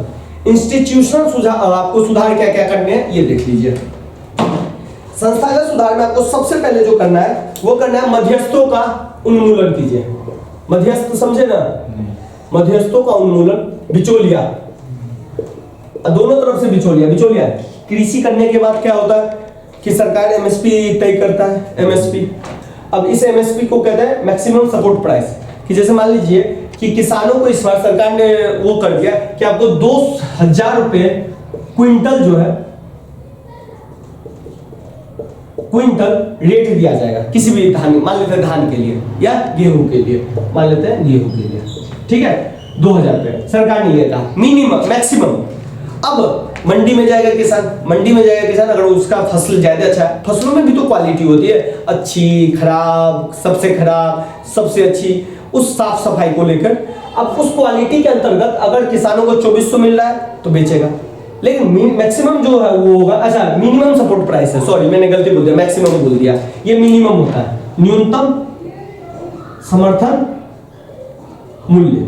सुधार। आपको सुधार क्या क्या करने हैं ये देख लीजिए। संस्थागत सुधार में आपको सबसे पहले जो करना है वो करना है मध्यस्थों का उन्मूलन कीजिए। मध्यस्थ समझे ना, मध्यस्थों का उन्मूलन, बिचौलिया, दोनों तरफ से बिचौलिया। कृषि करने के बाद क्या होता है कि सरकार एमएसपी तय करता है, एमएसपी। अब इस एमएसपी को कहते हैं मैक्सिमम सपोर्ट प्राइस, कि जैसे मान लीजिए कि किसानों को इस बार सरकार ने वो कर दिया कि आपको 2000 रुपए क्विंटल जो है, क्विंटल रेट दिया जाएगा किसी भी धान, मान लेते हैं धान के लिए या गेहूं के लिए, मान लेते हैं गेहूं के लिए, ठीक है। 2000 रुपए सरकार ने ये कहा, मिनिमम मैक्सिमम। अब मंडी में जाएगा किसान, अगर उसका फसल ज्यादा अच्छा है, फसलों में भी तो क्वालिटी होती है, अच्छी, खराब, सबसे खराब, सबसे अच्छी, उस साफ सफाई को लेकर। अब उस क्वालिटी के अंतर्गत अगर किसानों को 2400 मिल रहा है तो बेचेगा, लेकिन मैक्सिमम जो है वो होगा, अच्छा मिनिमम सपोर्ट प्राइस है, सॉरी मैंने गलती बोल दिया, मैक्सिमम बोल दिया, ये मिनिमम होता है, न्यूनतम समर्थन मूल्य,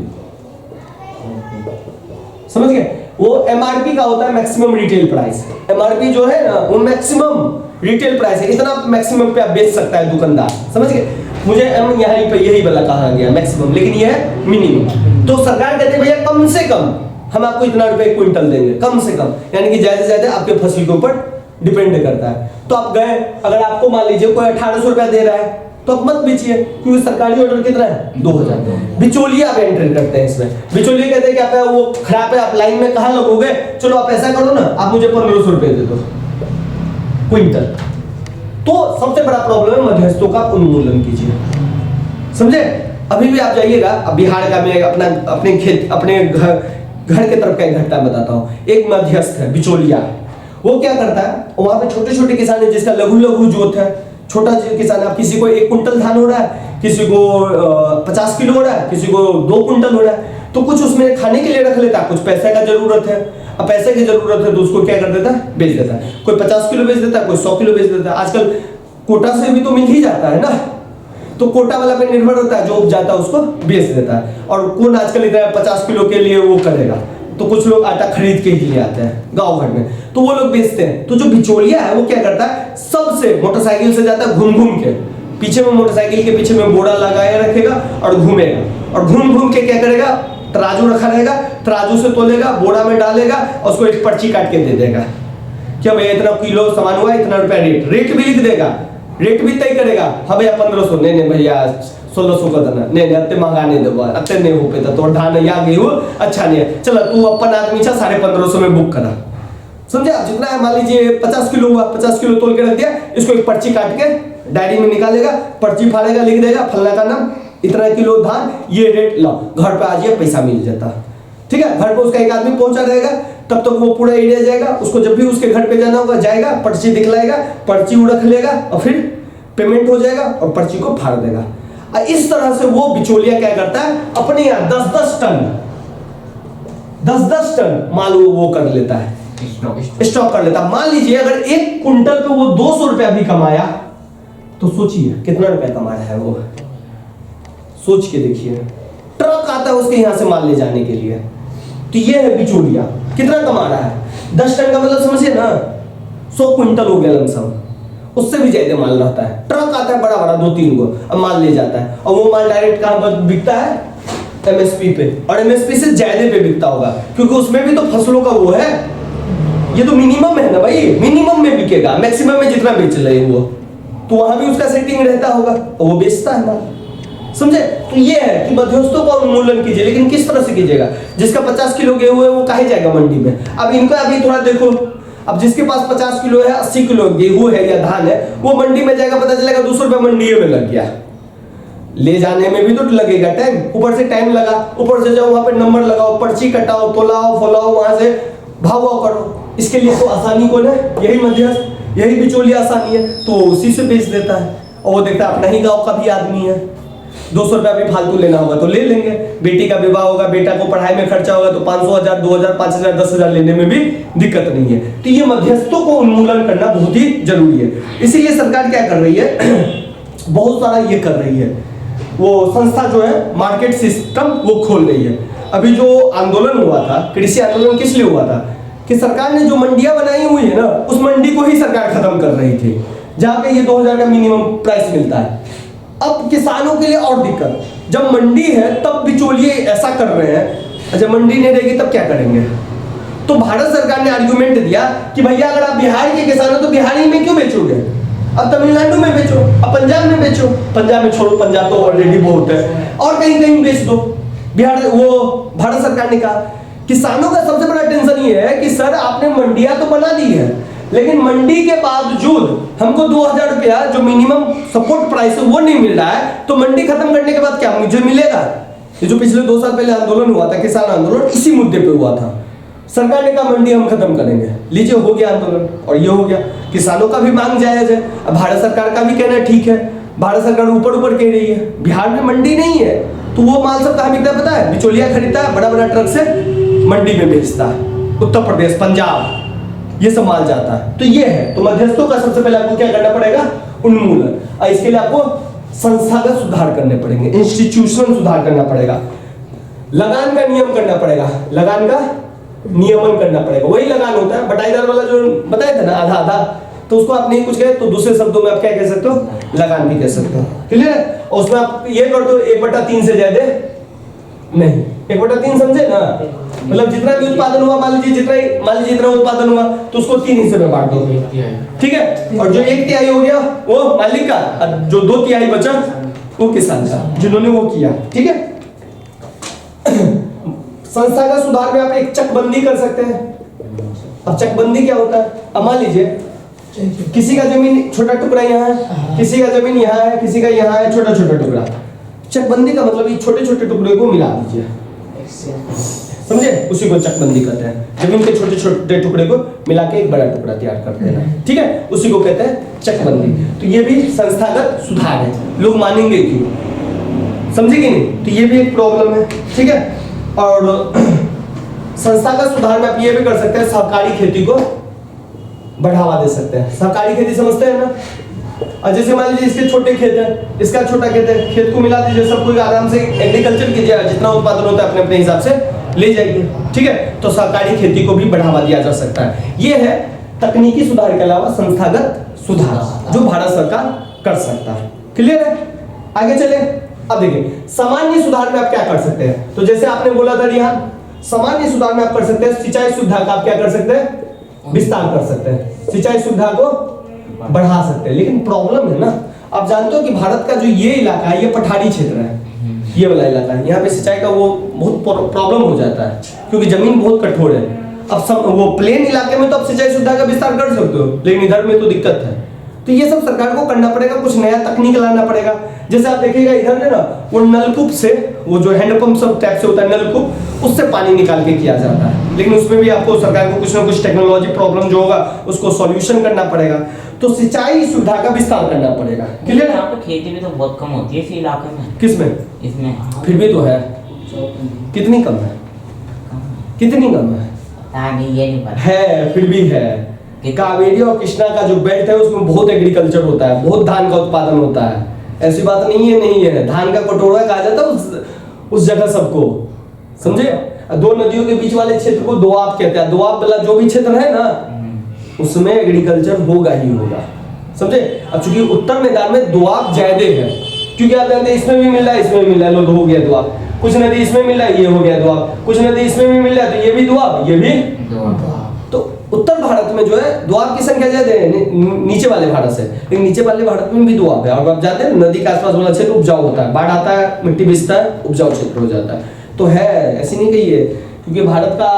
समझ गए। वो एमआरपी का होता है मैक्सिमम रिटेल प्राइस। एमआरपी जो है ना वो मैक्सिमम रिटेल प्राइस है, इतना मैक्सिमम पे आप बेच सकता है दुकानदार, समझ गए। मुझे यहीं पे यही वाला कहा गया मैक्सिमम, लेकिन ये है मिनिमम। तो सरकार कहते हैं भैया कम से कम हम आपको इतना रुपए क्विंटल देंगे, कम से कम, यानी कि ज्यादा से ज्यादा आपके फसल के ऊपर डिपेंड करता है। तो आप गए, अगर आपको मान लीजिए कोई 1800 रुपया दे रहा है तो आप मत बेचिए, क्योंकि सरकारी ऑर्डर कितना है 2000। बिचौलिया आप एंटर करते हैं इसमें। बिचौलिया कहते हैं कि आप वो खराब है, आप लाइन में कहां लगोगे, चलो आप ऐसा करो ना, आप मुझे 1500 रुपए दे दो क्विंटल। तो सबसे बड़ा प्रॉब्लम है मध्यस्थों का उन्मूलन कीजिए, समझे। अभी भी आप जाइएगा, अब बिहार का मैं अपने घर के तरफ का एक घटना बताता हूँ। एक मध्यस्थ है, बिचौलिया, वो क्या करता है, वहां पे छोटे छोटे किसान है जिसका लघु जोत है, छोटा किसान, अब किसी को 1 कुंटल धान हो रहा है, किसी को 50 किलो हो रहा है, किसी को 2 कुंटल हो रहा है, तो कुछ उसमें खाने के लिए रख लेता है, कुछ पैसे का जरूरत है। अब पैसे की जरूरत है तो उसको क्या कर देता है, बेच देता है। कोई 50 किलो बेच देता है, कोई 100 किलो बेच देता है। आजकल कोटा से भी तो मिल ही जाता है ना, तो कोटा वाला पे निर्भर होता है, जो उपजाता है उसको बेच देता है। और कौन आजकल इधर 50 किलो के लिए वो करेगा, तो कुछ लोग आटा खरीद के ही ले आते हैं गांव घर में, तो वो लोग बेचते हैं। तो जो बिचौलिया है वो क्या करता है, सबसे मोटरसाइकिल से जाता है घूम के, पीछे में मोटरसाइकिल के पीछे में बोरा लगाए रखेगा और घूमेगा, और घूम के क्या करेगा, तराजू रखा रहेगा, तराजू से तोलेगा, बोरा में डालेगा और उसको एक पर्ची काट के दे देगा कि भैया इतना किलो सामान हुआ, इतना रुपया रेट भी लिख देगा, रेट भी तय करेगा। हाँ भैया 1500, नहीं भैया 1600 का देना, नहीं अत्ते महंगा नहीं देगा, अत्ते नहीं हो पाता तो धान या गेहूँ अच्छा नहीं है, चलो तू अपन आदमी छा 1550 में बुक करा, समझे आप। जितना है मान लीजिए 50 किलो हुआ, 50 किलो तोल के रख दिया, इसको एक पर्ची काट के डायरी में निकालेगा, पर्ची फाड़ेगा, लिख देगा फलना का नाम, इतना किलो धान, ये रेट लो, घर पे आ जाइए, पैसा मिल जाता। ठीक है, घर पे उसका एक आदमी पहुंचा रहेगा, तब तक वो पूरा एरिया जाएगा, उसको जब भी उसके घर पे जाना होगा जाएगा, पर्ची दिखलाएगा, पर्ची वो रख लेगा और फिर पेमेंट हो जाएगा और पर्ची को फाड़ देगा। इस तरह से वो बिचौलिया क्या करता है, अपने यहाँ 10-10 टन माल वो कर लेता है, स्टॉक कर लेता। मान लीजिए अगर 1 कुंटल पे वो 200 रुपया भी कमाया तो सोचिए कितना रुपया कमाया है वो, सोच के देखिए। ट्रक आता है उसके यहां से माल ले जाने के लिए, तो ये है बिचौलिया, कितना कमा रहा है। 10 टन का मतलब समझिए ना, 100 क्विंटल हो गया लमसम, उससे भी ज्यादा माल रहता है। ट्रक आता है बड़ा बड़ा 2-3 गो, अब माल ले जाता है और वो माल डायरेक्ट कहां पर बिकता है, एमएसपी पे, और एमएसपी से ज्यादा पे बिकता होगा क्योंकि उसमें भी तो फसलों का वो है, ये तो मिनिमम है ना भाई, मिनिमम में बिकेगा, मैक्सिमम में जितना बेच रहे वो, तो वहां भी उसका सेटिंग रहता होगा और वो बेचता है माल, समझे। तो ये है कि मध्यस्थों का उन्मूलन कीजिए, लेकिन किस तरह से कीजिएगा। जिसका 50 किलो गेहूं है वो काहे जाएगा मंडी में, अब इनका अभी थोड़ा देखो, अब जिसके पास 50 किलो है, 80 किलो गेहूं है या धान है, वो मंडी में जाएगा, पता चलेगा 200 रुपया मंडी में लग गया, ले जाने में भी तो लगेगा टाइम, ऊपर से टाइम लगा, ऊपर से जाओ वहां पे नंबर लगाओ, पर्ची कटाओ, तोलाओ फोलाओ, वहां से भाव करो। इसके लिए तो आसानी कौन है, यही मध्यस्थ, यही बिचौलिया आसानी है, तो उसी से बेच देता है और वो देखता है अपना ही गांव का भी आदमी है, 200 रुपया भी फालतू लेना होगा तो ले लेंगे। बेटी का विवाह होगा, बेटा को पढ़ाई में खर्चा होगा तो 500, 1000, 2000, 5000, 10,000 लेने में भी दिक्कत नहीं है। तो ये मध्यस्थों को उन्मूलन करना बहुत ही जरूरी है। इसीलिए सरकार क्या कर रही है, बहुत सारा ये कर रही है, वो संस्था जो है मार्केट सिस्टम वो खोल रही है। अभी जो आंदोलन हुआ था, कृषि आंदोलन किस लिए हुआ था कि सरकार ने जो मंडियां बनाई हुई है ना, उस मंडी को ही सरकार खत्म कर रही थी, जहां पे ये 2000 का मिनिमम प्राइस मिलता है। अब किसानों के लिए और दिक्कत, जब मंडी है तब बिचौलिए ऐसा कर रहे हैं, अच्छा मंडी नहीं रहेगी तब क्या करेंगे। तो भारत सरकार ने आर्गुमेंट दिया कि भैया अगर आप बिहार के किसान हो तो बिहार ही में क्यों बेचोगे, अब तमिलनाडु में बेचो, अब पंजाब में बेचो, पंजाब में छोड़ो, पंजाब तो ऑलरेडी बहुत है, और कहीं कहीं बेच दो। बिहार वो भारत सरकार ने कहा, किसानों का सबसे बड़ा टेंशन ये है कि सर आपने मंडियां तो बना दी है, लेकिन मंडी के बावजूद हमको 2000 रुपया जो मिनिमम सपोर्ट प्राइस है वो नहीं मिल रहा है, तो मंडी खत्म करने के बाद क्या मुझे मिलेगा। ये जो पिछले 2 साल पहले आंदोलन हुआ था, किसान आंदोलन, इसी मुद्दे पे हुआ था। सरकार ने कहा मंडी हम खत्म करेंगे, लीजिए हो गया आंदोलन और ये हो गया। किसानों का भी मांग जायज है, अब भारत सरकार का भी कहना ठीक है, भारत सरकार ऊपर ऊपर कह रही है बिहार में मंडी नहीं है, तो वो माल सब कहाँ बिकता है पता है, बिचौलिया खरीदता है, बड़ा बड़ा ट्रक से मंडी में बेचता है, उत्तर प्रदेश, पंजाब, ये सब माल जाता है। तो ये है, तो मध्यस्थों का सबसे पहले आपको क्या करना पड़ेगा, उन्मूलन, और इसके लिए आपको संस्थागत सुधार करने पड़ेंगे, इंस्टीट्यूशनल सुधार करना पड़ेगा, लगान का नियम करना पड़ेगा, लगान का नियमन करना पड़ेगा। वही लगान होता है बटाईदार वाला जो बताया था ना, आधा आधा, तो उसको आप नहीं कुछ कहे तो दूसरे शब्दों में आप क्या कह सकते हो, लगान भी कह सकते हो, क्लियर है। और उसमें आप ये कर दो 1/3 से ज्यादा नहीं, 1/3 समझे ना, मतलब जितना भी उत्पादन हुआ, मान लीजिए जितना उत्पादन हुआ तो उसको 3 हिस्से में बांट दो, ठीक है। और जो 1/3 हो गया वो मालिक का, जो 2/3 बचा वो किसान का, जिन्होंने वो किया, ठीक है। संस्था का सुधार में आप एक चकबंदी कर सकते हैं। अब चकबंदी क्या होता है, अब मान लीजिए किसी का जमीन छोटा टुकड़ा यहाँ है, किसी का जमीन यहाँ है, किसी का यहाँ है छोटा छोटा टुकड़ा। चकबंदी का मतलब ये छोटे छोटे टुकड़े को मिला दीजिए, समझे, उसी को चकबंदी कहते हैं। जमीन के छोटे छोटे टुकड़े को मिला के एक बड़ा टुकड़ा तैयार कर देना, ठीक है, उसी को कहते हैं चकबंदी। तो ये भी संस्थागत सुधार है, लोग मानेंगे क्यों, समझे कि नहीं। तो ये भी एक प्रॉब्लम है, ठीक है। और संस्थागत सुधार में आप ये भी कर सकते हैं, सहकारी खेती को बढ़ावा दे सकते हैं। सहकारी खेती समझते हैं ना, और जैसे मान लीजिए इसके छोटे खेत है, इसका छोटा खेत है, खेत को मिला दीजिए, सब कोई आराम से एग्रीकल्चर कीजिए, जितना उत्पादन होता है अपने अपने हिसाब से ले जाइए, ठीक है। तो सहकारी खेती को भी बढ़ावा दिया जा सकता है। ये है तकनीकी सुधार के अलावा संस्थागत सुधार जो भारत सरकार कर सकता है, क्लियर है। आगे चले, अब देखिए सामान्य सुधार में आप क्या कर सकते हैं, तो जैसे आपने बोला था रिहान, सामान्य सुधार में आप कर सकते हैं सिंचाई सुविधा का आप क्या कर सकते हैं, विस्तार कर सकते हैं, सिंचाई सुविधा को बढ़ा सकते हैं। लेकिन प्रॉब्लम है ना, आप जानते हो कि भारत का जो ये इलाका है ये पठारी क्षेत्र है, ये वाला इलाका है, यहाँ पे सिंचाई का वो बहुत प्रॉब्लम हो जाता है क्योंकि जमीन बहुत कठोर है। अब सब वो प्लेन इलाके में तो आप सिंचाई सुविधा का विस्तार कर सकते हो, लेकिन इधर में तो दिक्कत है। तो ये सब सरकार को करना पड़ेगा, कुछ नया तकनीक लाना पड़ेगा। जैसे आप देखिएगा इधर में ना वो नलकूप से, वो जो हैंडपंप सब टाइप से होता है नलकूप, उससे पानी निकाल के किया जाता है, लेकिन उसमें भी आपको सरकार को कुछ ना कुछ टेक्नोलॉजी प्रॉब्लम जो होगा उसको सॉल्यूशन करना पड़ेगा। तो सिंचाई सुविधा का विस्तार करना पड़ेगा। क्लियर? यहाँ पे खेती भी तो बहुत कम होती है इस इलाके में। किसमें? इसमें फिर भी तो है, कितनी कम है, कितनी कम है? नहीं ये नहीं पता है, फिर भी है। कावेरी और कृष्णा का जो बेल्ट है उसमें बहुत एग्रीकल्चर होता है, बहुत धान का उत्पादन होता है, ऐसी बात नहीं है, धान का कटोरा कहा जाता है उस जगह सबको, समझे? दो नदियों के बीच वाले क्षेत्र को दोआब कहते हैं, दोआब वाला जो भी क्षेत्र है ना उसमें एग्रीकल्चर होगा ही होगा, समझे? अब चूंकि उत्तर मैदान में दोआब ज्यादा है, क्योंकि आप जानते हैं इसमें भी मिल रहा है, इसमें भी मिल रहा है, लो हो गया दोआब, कुछ नदी इसमें मिल रहा है, ये हो गया दोआब, कुछ नदी इसमें भी मिल रहा है तो ये भी दोआब, ये भी दोआब। तो उत्तर भारत में जो है दोआब की संख्या ज्यादा है नीचे वाले भारत से, लेकिन नीचे वाले भारत में भी दोआब है। और आप जानते हैं नदी के आसपास वाला क्षेत्र उपजाऊ होता है, बाढ़ आता है मिट्टी भिजता है, उपजाऊ क्षेत्र हो जाता है। तो है, ऐसी नहीं कही है, क्योंकि भारत का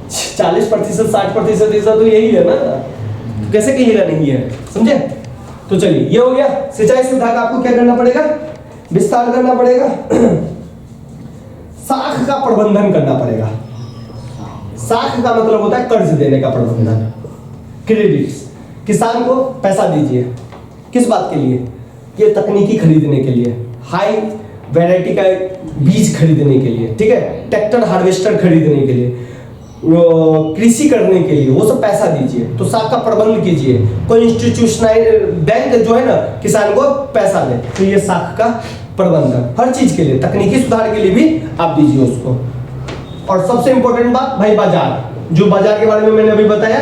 40% 60% हिस्सा तो यही है ना, तो कैसे कहिएगा नहीं है, समझे? तो चलिए ये हो गया सिंचाई सुविधा का आपको क्या करना पड़ेगा, विस्तार करना पड़ेगा। साख का प्रबंधन करना पड़ेगा। साख का मतलब होता है कर्ज देने का प्रबंधन, क्रेडिट्स। किसान को पैसा दीजिए, किस बात के लिए? ये तकनीकी खरीदने के लिए, हाई वैरायटी का बीज खरीदने के लिए, ठीक है, ट्रैक्टर हार्वेस्टर खरीदने के लिए, कृषि करने के लिए, वो सब पैसा दीजिए। तो साख का प्रबंध कीजिए, कोई इंस्टीट्यूशनल बैंक जो है ना किसान को पैसा दे, तो ये साख का प्रबंधन हर चीज के लिए, तकनीकी सुधार के लिए भी आप दीजिए उसको। और सबसे इंपॉर्टेंट बात भाई बाजार, जो बाजार के बारे में मैंने अभी बताया,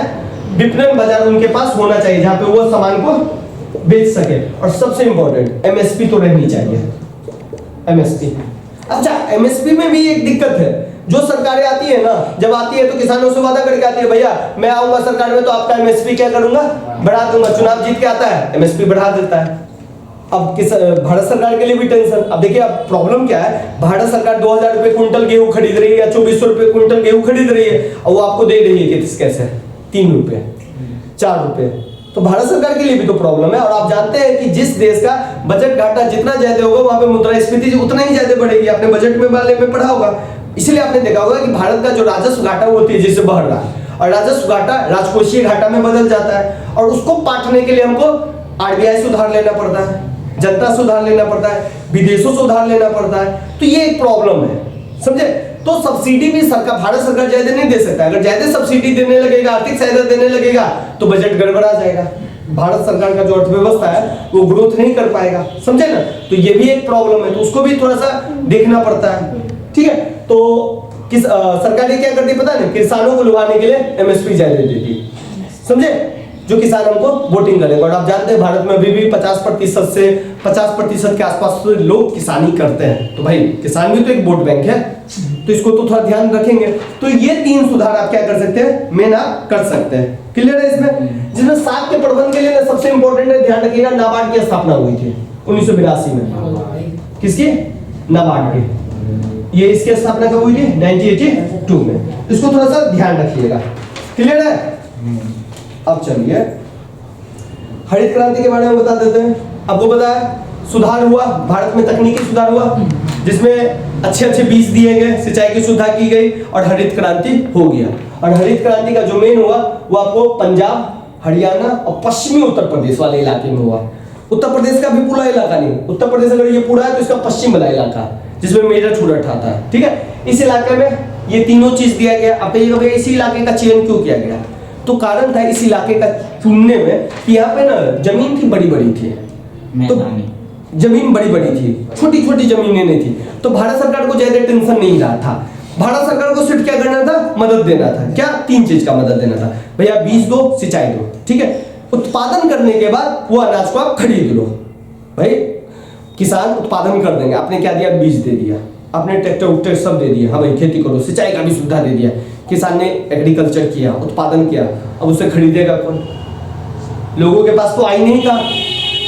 विपणन बाजार उनके पास होना चाहिए जहां पे वो सामान को बेच सके। और सबसे इंपॉर्टेंट एमएसपी तो रहनी चाहिए, एमएसपी। अच्छा, एमएसपी में भी एक दिक्कत है, जो सरकारें आती है ना, जब आती है तो किसानों से वादा करके आती है, भैया मैं आऊंगा सरकार में तो आपका एमएसपी क्या करूंगा, बढ़ा दूंगा। चुनाव जीत के आता है, एमएसपी बढ़ा देता है। अब किस भारत सरकार के लिए भी टेंशन। अब देखिए अब प्रॉब्लम क्या है, भारत सरकार 2000 रुपए क्विंटल गेहूं खरीद रही है या 2400 रुपए क्विंटल गेहूं खरीद रही है, और वो आपको दे रही है कि कैसे 3 रुपए 4 रुपए। तो भारत सरकार के लिए भी तो प्रॉब्लम है। और आप जानते हैं कि जिस देश का बजट घाटा जितना ज्यादा होगा वहां पे मुद्रास्फीति उतना ही ज्यादा बढ़ेगी। आपने बजट में वाले में पढ़ा होगा, इसलिए आपने देखा होगा कि भारत का जो राजस्व घाटा होती है जिससे बढ़ रहा है, और राजस्व घाटा राजकोषीय घाटा में बदल जाता है, और उसको पाटने के लिए हमको आरबीआई से उधार लेना पड़ता है, जनता से उधार लेना पड़ता है, विदेशों से उधार लेना पड़ता है। तो ये एक प्रॉब्लम है, समझे? तो सब्सिडी भी सरकार, भारत सरकार ज्यादा नहीं दे सकता। अगर ज्यादा सब्सिडी देने लगेगा, आर्थिक सहायता देने लगेगा तो बजट गड़बड़ा जाएगा, भारत सरकार का जो अर्थव्यवस्था है वो ग्रोथ नहीं कर पाएगा, समझे ना? तो ये भी एक प्रॉब्लम है, तो उसको भी थोड़ा सा देखना पड़ता है, ठीक है? तो किस सरकार क्या करती पता नहीं, किसानों को लुभाने के लिए एमएसपी ज्यादा देती, समझे? जो किसान हमको वोटिंग करेगा। और आप जानते हैं भारत में अभी भी 50% से 50% के आसपास तो लोग किसानी करते हैं। तो भाई किसान भी तो एक वोट बैंक है, तो इसको तो थोड़ा ध्यान रखेंगे। तो ये 3 सुधार आप क्या कर सकते हैं, मेन आप कर सकते हैं। क्लियर है इसमें? जिसमें साख के प्रबंध के लिए सबसे इंपॉर्टेंट है, ध्यान रखिएगा, नाबार्ड की स्थापना हुई थी 1982 में। किसकी? नाबार्ड की। ये इसकी स्थापना कब हुई थी? 1982 में। इसको थोड़ा सा ध्यान रखिएगा। क्लियर है? अब चलिए हरित क्रांति के बारे में बता देते हैं। आपको पता है सुधार हुआ, भारत में तकनीकी सुधार हुआ, जिसमें अच्छे बीज दिए गए, सिंचाई की सुविधा की गई और हरित क्रांति हो गया। और हरित क्रांति का जो मेन हुआ वो आपको पंजाब, हरियाणा और पश्चिमी उत्तर प्रदेश वाले इलाके में हुआ। उत्तर प्रदेश का भी पूरा इलाका नहीं, उत्तर प्रदेश अगर ये पूरा है तो इसका पश्चिम वाला इलाका जिसमें मेरठ उड़ठ आता है, ठीक है? इस इलाके में ये तीनों चीज दिया गया। अब ये इसी इलाके का चयन क्यों किया गया? तो कारण था इस इलाके का चुनने में कि यहाँ पे ना जमीन थी बड़ी थी, तो जमीन बड़ी थी, छोटी जमीनें नहीं थी। तो भारत सरकार को ज्यादा टेंशन नहीं रहा था। भारत सरकार को सिर्फ क्या करना था? मदद देना था। क्या? 3 चीज का मदद देना था, भैया बीज दो, सिंचाई दो, ठीक है? उत्पादन करने के बाद वो अनाज को आप खरीद लो। भाई किसान उत्पादन कर देंगे। आपने क्या दिया, बीज दे दिया, आपने ट्रैक्टर उक्टर सब दे दिया, हाँ भाई खेती करो, सिंचाई का भी सुविधा दे दिया, किसान ने एग्रीकल्चर किया, उत्पादन किया, अब उसे खरीदेगा कौन? लोगों के पास तो आई नहीं था,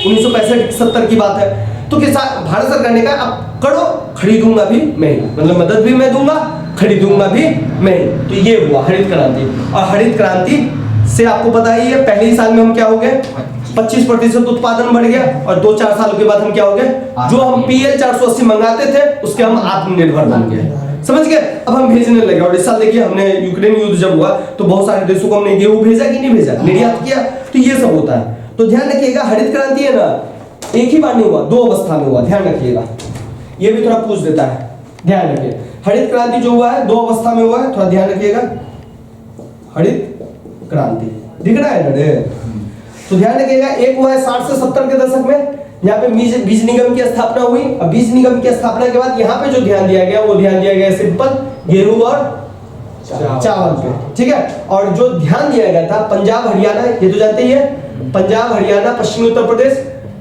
1965-70 की बात है। तो किसान, भारत सरकार ने कहा अब करो, खरीदूंगा भी मैं ही, मतलब मदद भी मैं दूंगा, खरीदूंगा भी मैं ही। तो ये हुआ हरित क्रांति। और हरित क्रांति से आपको पता ही है, पहले ही साल में हम क्या हो गए, 25% उत्पादन बढ़ गया, और 2-4 सालों के बाद हम क्या हो गए, जो हम PL 480 मंगाते थे उसके हम आत्मनिर्भर बन गए। समझ गए? अब हम भेजने लगे। और इस साल देखिए, हमने यूक्रेन युद्ध जब हुआ तो बहुत सारे देशों को हमने गेहूं भेजा कि नहीं भेजा, निर्यात किया। तो ये सब होता है। तो ध्यान रखिएगा, हरित क्रांति है ना, एक ही बार नहीं हुआ, 2 अवस्था में हुआ, ध्यान रखिएगा। ये भी थोड़ा पूछ देता है, ध्यान रखिए। हरित क्रांति जो हुआ है 2 अवस्था में हुआ है, थोड़ा ध्यान रखिएगा। हरित क्रांति दिख रहा है ना? तो ध्यान रखिएगा, एक हुआ है 60 से 70 के दशक में, यहाँ पे बीज निगम की स्थापना हुई। अब बीज निगम की स्थापना के बाद यहाँ पे जो ध्यान दिया गया, वो ध्यान दिया गया सिंपल गेहूं और चावल पे, ठीक है। और जो ध्यान दिया गया था पंजाब हरियाणा, ये तो जानते ही है, पंजाब हरियाणा, पश्चिमी उत्तर प्रदेश,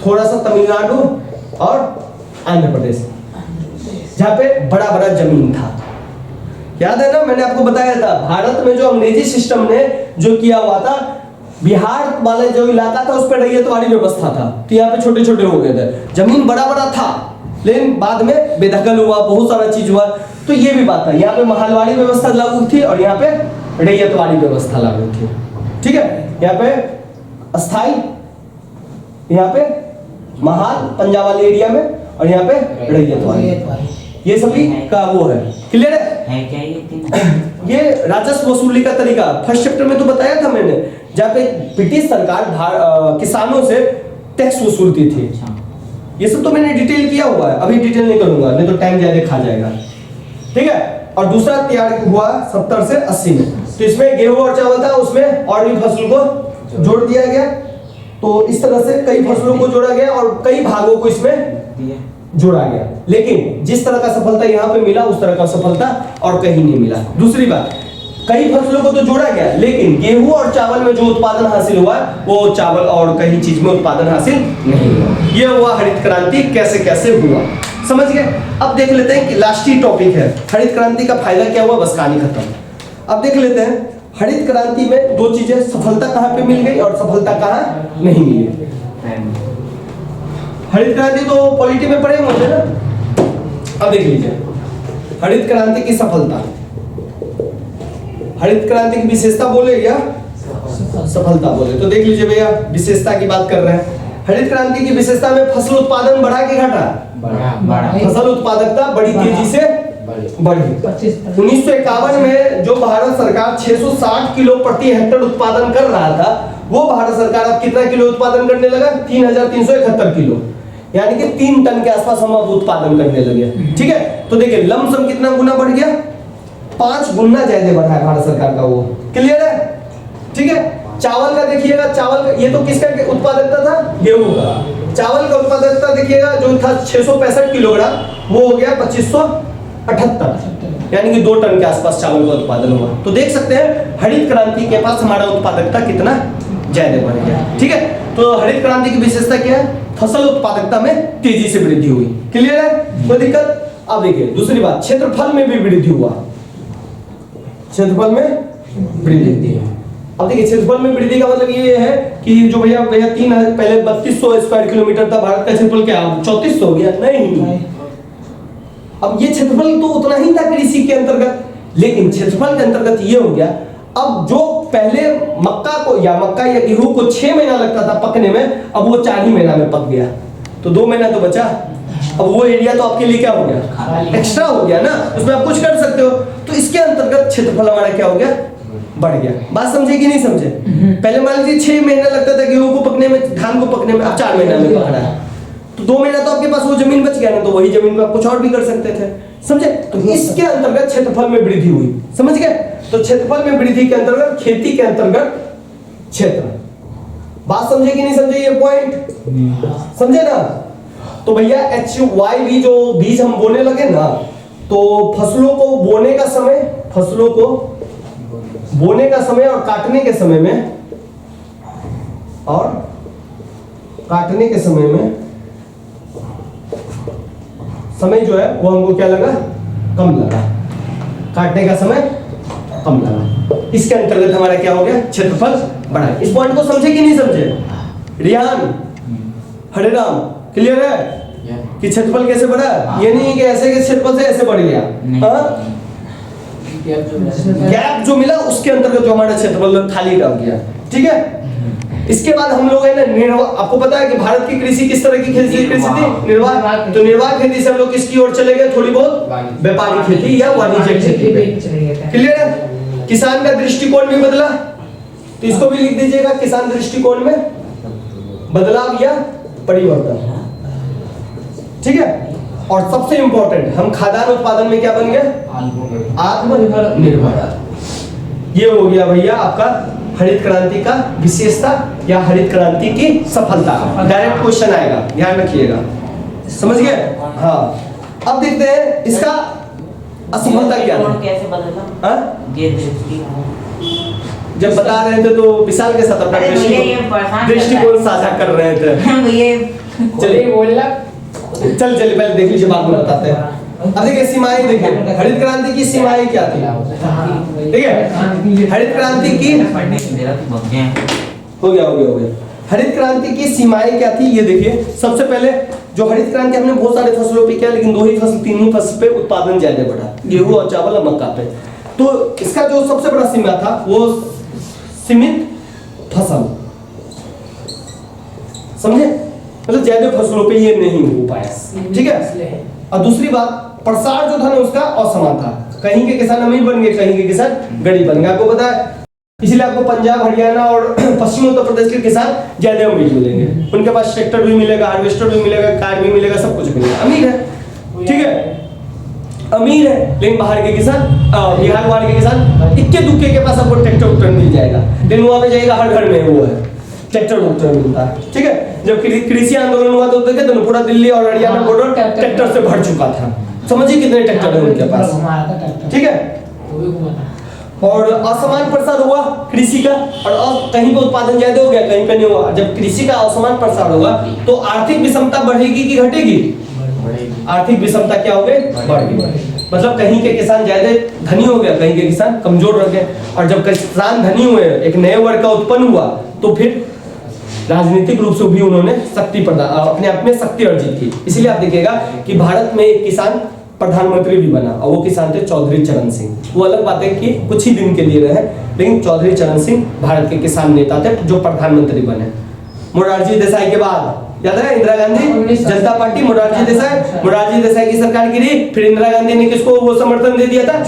थोड़ा सा तमिलनाडु और आंध्र प्रदेश, जहाँ पे बड़ा बड़ा जमीन था। याद है ना, मैंने आपको बताया था, भारत में जो अंग्रेजी सिस्टम ने जो किया हुआ था, बिहार वाला जो इलाका था उस पर रैयतवाड़ी व्यवस्था था, तो यहाँ पे छोटे छोटे हो गए थे, जमीन बड़ा बड़ा था, लेकिन बाद में बेदखल हुआ, बहुत सारा चीज हुआ। तो ये भी बात है, यहाँ पे महलवाड़ी व्यवस्था लागू थी और यहाँ पे रैयतवाड़ी व्यवस्था लागू थी, ठीक है। यहाँ पे अस्थाई, यहाँ पे महाल पंजाब वाले एरिया में, और यहाँ पे रैयतवाड़ी, ये सभी का वो है। क्लियर है क्या ये? ये राजस्व वसूली का तरीका फर्स्ट चैप्टर में तो बताया था मैंने, जहाँ पे ब्रिटिश सरकार किसानों से टैक्स वसूलती थी। ये सब तो मैंने डिटेल किया हुआ है, अभी डिटेल नहीं करूंगा, नहीं तो टाइम ज्यादा खा जाएगा, ठीक है। और दूसरा तैयार हुआ 70 से 80 में, तो इसमें गेहूं और चावल था, उसमें और भी फसल को जोड़ दिया गया। तो इस तरह से कई फसलों को जोड़ा गया और कई भागों को इसमें जोड़ा गया, लेकिन जिस तरह का सफलता यहाँ पे मिला उस तरह का सफलता और कहीं नहीं मिला। दूसरी बात, कई फसलों को तो जोड़ा गया, लेकिन गेहूं और चावल में जो उत्पादन हासिल हुआ वो चावल और कहीं चीज में उत्पादन हासिल नहीं हुआ। ये हुआ हरित क्रांति, कैसे कैसे हुआ, समझ गए। अब देख लेते हैं कि लास्ट ही टॉपिक है, हरित क्रांति का फायदा क्या हुआ, बस कहानी खत्म। अब देख लेते हैं हरित क्रांति में 2 चीजें, सफलता कहाँ पे मिल गई और सफलता कहाँ नहीं मिली। हरित क्रांति तो पॉलिटी में पढ़े होंगे ना। अब देख लीजिए हरित क्रांति की सफलता, हरित क्रांति की विशेषता बोले या सफलता बोले, तो देख लीजिए भैया, विशेषता की बात कर रहे हैं। हरित क्रांति की विशेषता में फसल उत्पादन बढ़ा के घटा, फसल उत्पादकता बड़ी तेजी से बढ़ी। 1951 में जो भारत सरकार 660 किलो प्रति हेक्टेयर उत्पादन कर रहा था, वो भारत सरकार अब कितना किलो उत्पादन करने लगा, 3371 किलो, यानी कि 3 टन के आसपास हम अब उत्पादन करने लगे, ठीक है। तो देखिए लमसम कितना गुना बढ़ गया, 5 गुना ज्यादा बढ़ा है भारत सरकार का, वो क्लियर है, ठीक है। चावल का देखिएगा, चावल का ये तो किसका उत्पादकता था, गेहूं का। चावल का उत्पादकता देखिएगा जो था 665 किलोग्राम, वो हो गया 2578, यानी कि 2 टन के आसपास चावल का उत्पादन हुआ। तो देख सकते हैं हरित क्रांति के पास हमारा उत्पादकता कितना ज्यादा बढ़ गया, ठीक है। तो हरित क्रांति की विशेषता क्या है, फसल उत्पादकता में तेजी से वृद्धि हुई, क्लियर है, कोई दिक्कत। अब देखिए दूसरी बात, क्षेत्रफल में भी वृद्धि हुआ, क्षेत्रफल में वृद्धि। अब देखिए क्षेत्रफल में वृद्धि का मतलब ये है कि जो भैया पहले 3200 स्क्वायर किलोमीटर था भारत का क्षेत्रफल, क्या 3400 हो गया, नहीं। अब ये क्षेत्रफल तो उतना ही था कृषि के अंतर्गत, लेकिन क्षेत्रफल के अंतर्गत ये हो गया, अब जो पहले मक्का या गेहूं को 6 महीना लगता था पकने में, अब वो 4 ही महीना में पक गया, तो 2 महीना तो बचा। अब वो एरिया तो आपके लिए क्या हो गया, एक्स्ट्रा हो गया ना, उसमें आप कुछ कर सकते हो। तो इसके अंतर्गत क्षेत्रफल हमारा क्या हो गया, बढ़ गया। बात समझे कि नहीं समझे। पहले मान लीजिए 6 महीना लगता था गेहूं को पकने में, धान को पकने में, अब 4 महीना में पक रहा है, तो 2 महीना तो आपके पास वो जमीन बच गया ना, तो वही जमीन में आप कुछ और भी कर सकते थे, समझे। तो इसके अंतर्गत क्षेत्रफल में वृद्धि हुई, समझ गए। तो क्षेत्रफल में वृद्धि के अंतर्गत खेती के अंतर्गत क्षेत्र, बात समझे कि नहीं समझे, ये पॉइंट समझे ना। तो भैया HYB जो बीज हम बोने लगे ना, तो फसलों को बोने का समय, फसलों को बोने का समय और काटने के समय में, और काटने के समय में समय जो है वो हमको क्या लगा, कम लगा, काटने का समय कम लगा। इसके अंतर्गत हमारा क्या हो गया, क्षेत्रफल बढ़ा। इस पॉइंट को समझे कि नहीं समझे रियान, हरे राम, क्लियर है कि क्षेत्रफल कैसे बढ़ा? ये नहीं कि ऐसे के क्षेत्रफल से ऐसे बढ़ गया, हाँ? गैप जो मिला उसके अंतर्गत जो हमारा क्षेत्रफल खाली रह गया, ठीक है। इसके बाद हम लोग है ना निर्वाह, आपको पता है कि भारत की कृषि किस तरह की कृषि थी, निर्वाह। तो निर्वाह खेती से हम लोग किसकी ओर चले गए, थोड़ी बहुत व्यापारिक खेती या वाणिज्यिक खेती पे, क्लियर है। किसान का दृष्टिकोण भी बदला, तो इसको भी लिख दीजिएगा, किसान दृष्टिकोण में बदलाव या परिवर्तन, ठीक है। और सबसे इंपॉर्टेंट, हम खाद्यान्न उत्पादन में क्या बन गए, आत्मनिर्भर। ये हो गया भैया आपका हरित क्रांति का विशेषता या हरित क्रांति की सफलता। डायरेक्ट क्वेश्चन आएगा, ध्यान रखिएगा, समझ गए? हाँ, अब देखते हैं इसका असफलता क्या था। कैसे बदला? हाँ? ये दृष्टिकोण जब बता रहे थे तो विशाल के साथ अपना दृष्टिकोण साझा कर रहे थे। चलिए बोलना, चल पहले देख लीजिए, बाद में बताते हैं। अब देखिए सीमाएं, देखिए हरित क्रांति की सीमाएं क्या थी, ठीक है। हरित क्रांति की हो गया। हरित क्रांति की सीमाएं क्या थी, ये देखिए। सबसे पहले जो हरित क्रांति हमने बहुत सारे फसलों पे किया, लेकिन 2 ही फसल 3 ही फसल पे उत्पादन ज्यादा बढ़ा, गेहूं और चावल और मक्का पे। तो इसका जो सबसे बड़ा सीमा था वो सीमित फसल, समझे, मतलब ज्यादा फसलों पे ये नहीं हो पाया, ठीक है। और दूसरी बात, प्रसार जो था ना उसका असमान था, कहीं के किसान अमीर बन गए, कहीं के किसान गरीब बन गए, आपको पता है। इसलिए आपको पंजाब, हरियाणा और पश्चिमी उत्तर प्रदेश के किसान ज्यादा अमीर मिलेंगे, उनके पास ट्रैक्टर भी मिलेगा, हार्वेस्टर भी मिलेगा, कार भी मिलेगा, सब कुछ मिलेगा, अमीर है, ठीक है, अमीर है। लेकिन बाहर के किसान, बिहार बाहर के किसान इक्के दुक्के के पास आपको ट्रैक्टर मिल जाएगा, लेकिन वहां पे जाएगा हर घर में वो है ट्रैक्टर मिलता है, ठीक है। जब कृषि आंदोलन हुआ तो देखे तो पूरा दिल्ली और हरियाणा बॉर्डर ट्रैक्टर से भर चुका था, समझिए कितने ट्रैक्टर है उनके पास, ठीक है। और असमान प्रसार हुआ कृषि का, और कहीं पे उत्पादन ज्यादा हो गया, कहीं पे नहीं हुआ। जब कृषि का असमान प्रसार होगा तो आर्थिक विषमता बढ़ेगी कि घटेगी? आर्थिक विषमता क्या हो गई, बढ़ गई। मतलब कहीं के किसान ज्यादा धनी हो गया, कहीं के किसान कमजोर रह गए। और जब किसान धनी हुए, एक नए वर्ग का उत्पन्न हुआ, तो फिर राजनीतिक रूप से भी उन्होंने शक्ति प्रदान, अपने आप में शक्ति अर्जित की। इसलिए आप देखिएगा कि भारत में एक किसान प्रधानमंत्री भी बना, और वो किसान थे चौधरी चरण सिंह। वो अलग बात है कि कुछ ही दिन के लिए रहे, लेकिन चौधरी चरण सिंह भारत के किसान नेता थे जो प्रधानमंत्री बने। मोरारजी देसाई के बाद याद है इंदिरा गांधी, जनता पार्टी, मोरारजी देसाई की सरकार गिरी, फिर इंदिरा गांधी ने किसको वो समर्थन दे दिया था,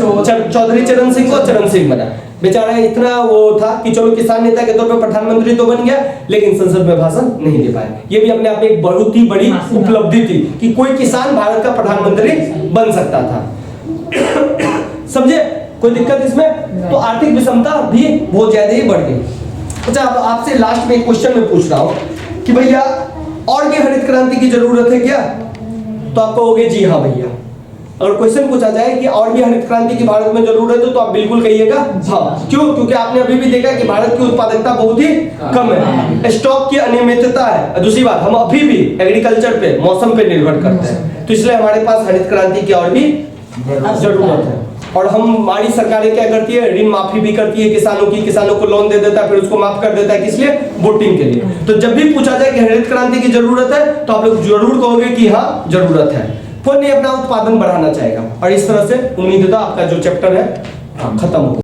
चौधरी चरण सिंह को, चरण सिंह बना। बेचारा इतना वो था कि चलो किसान नेता के तौर पे प्रधानमंत्री तो बन गया, लेकिन संसद में भाषण नहीं दे पाए। ये भी अपने आप में एक बहुत ही बड़ी उपलब्धि थी कि कोई किसान भारत का प्रधानमंत्री बन सकता था। समझे, कोई दिक्कत इसमें? तो आर्थिक विषमता भी बहुत ज्यादा ही बढ़ गई। अच्छा, अब आपसे लास्ट में एक क्वेश्चन मैं पूछ रहा हूँ कि भैया और भी हरित क्रांति की जरूरत है क्या? तो आप कहोगे जी हाँ भैया। अगर क्वेश्चन पूछा जाए कि और भी हरित क्रांति की भारत में जरूरत है, तो आप बिल्कुल कहिएगा हाँ। क्यों? क्योंकि आपने अभी भी देखा कि भारत की उत्पादकता बहुत ही कम है, स्टॉक की अनियमितता है। दूसरी बात, हम अभी भी एग्रीकल्चर पे, मौसम पे निर्भर करते हैं, तो इसलिए हमारे पास हरित क्रांति की और भी जरूरत है। और हमारी सरकारें क्या करती है, ऋण माफी भी करती है किसानों की, किसानों को लोन दे देता है, फिर उसको माफ कर देता है, किस लिए? वोटिंग के लिए। तो जब भी पूछा जाए कि हरित क्रांति की जरूरत है, तो आप लोग जरूर कहोगे कि हाँ जरूरत है। कोई नहीं अपना उत्पादन बढ़ाना चाहेगा। और इस तरह से उम्मीद है आपका जो चैप्टर है खत्म हो।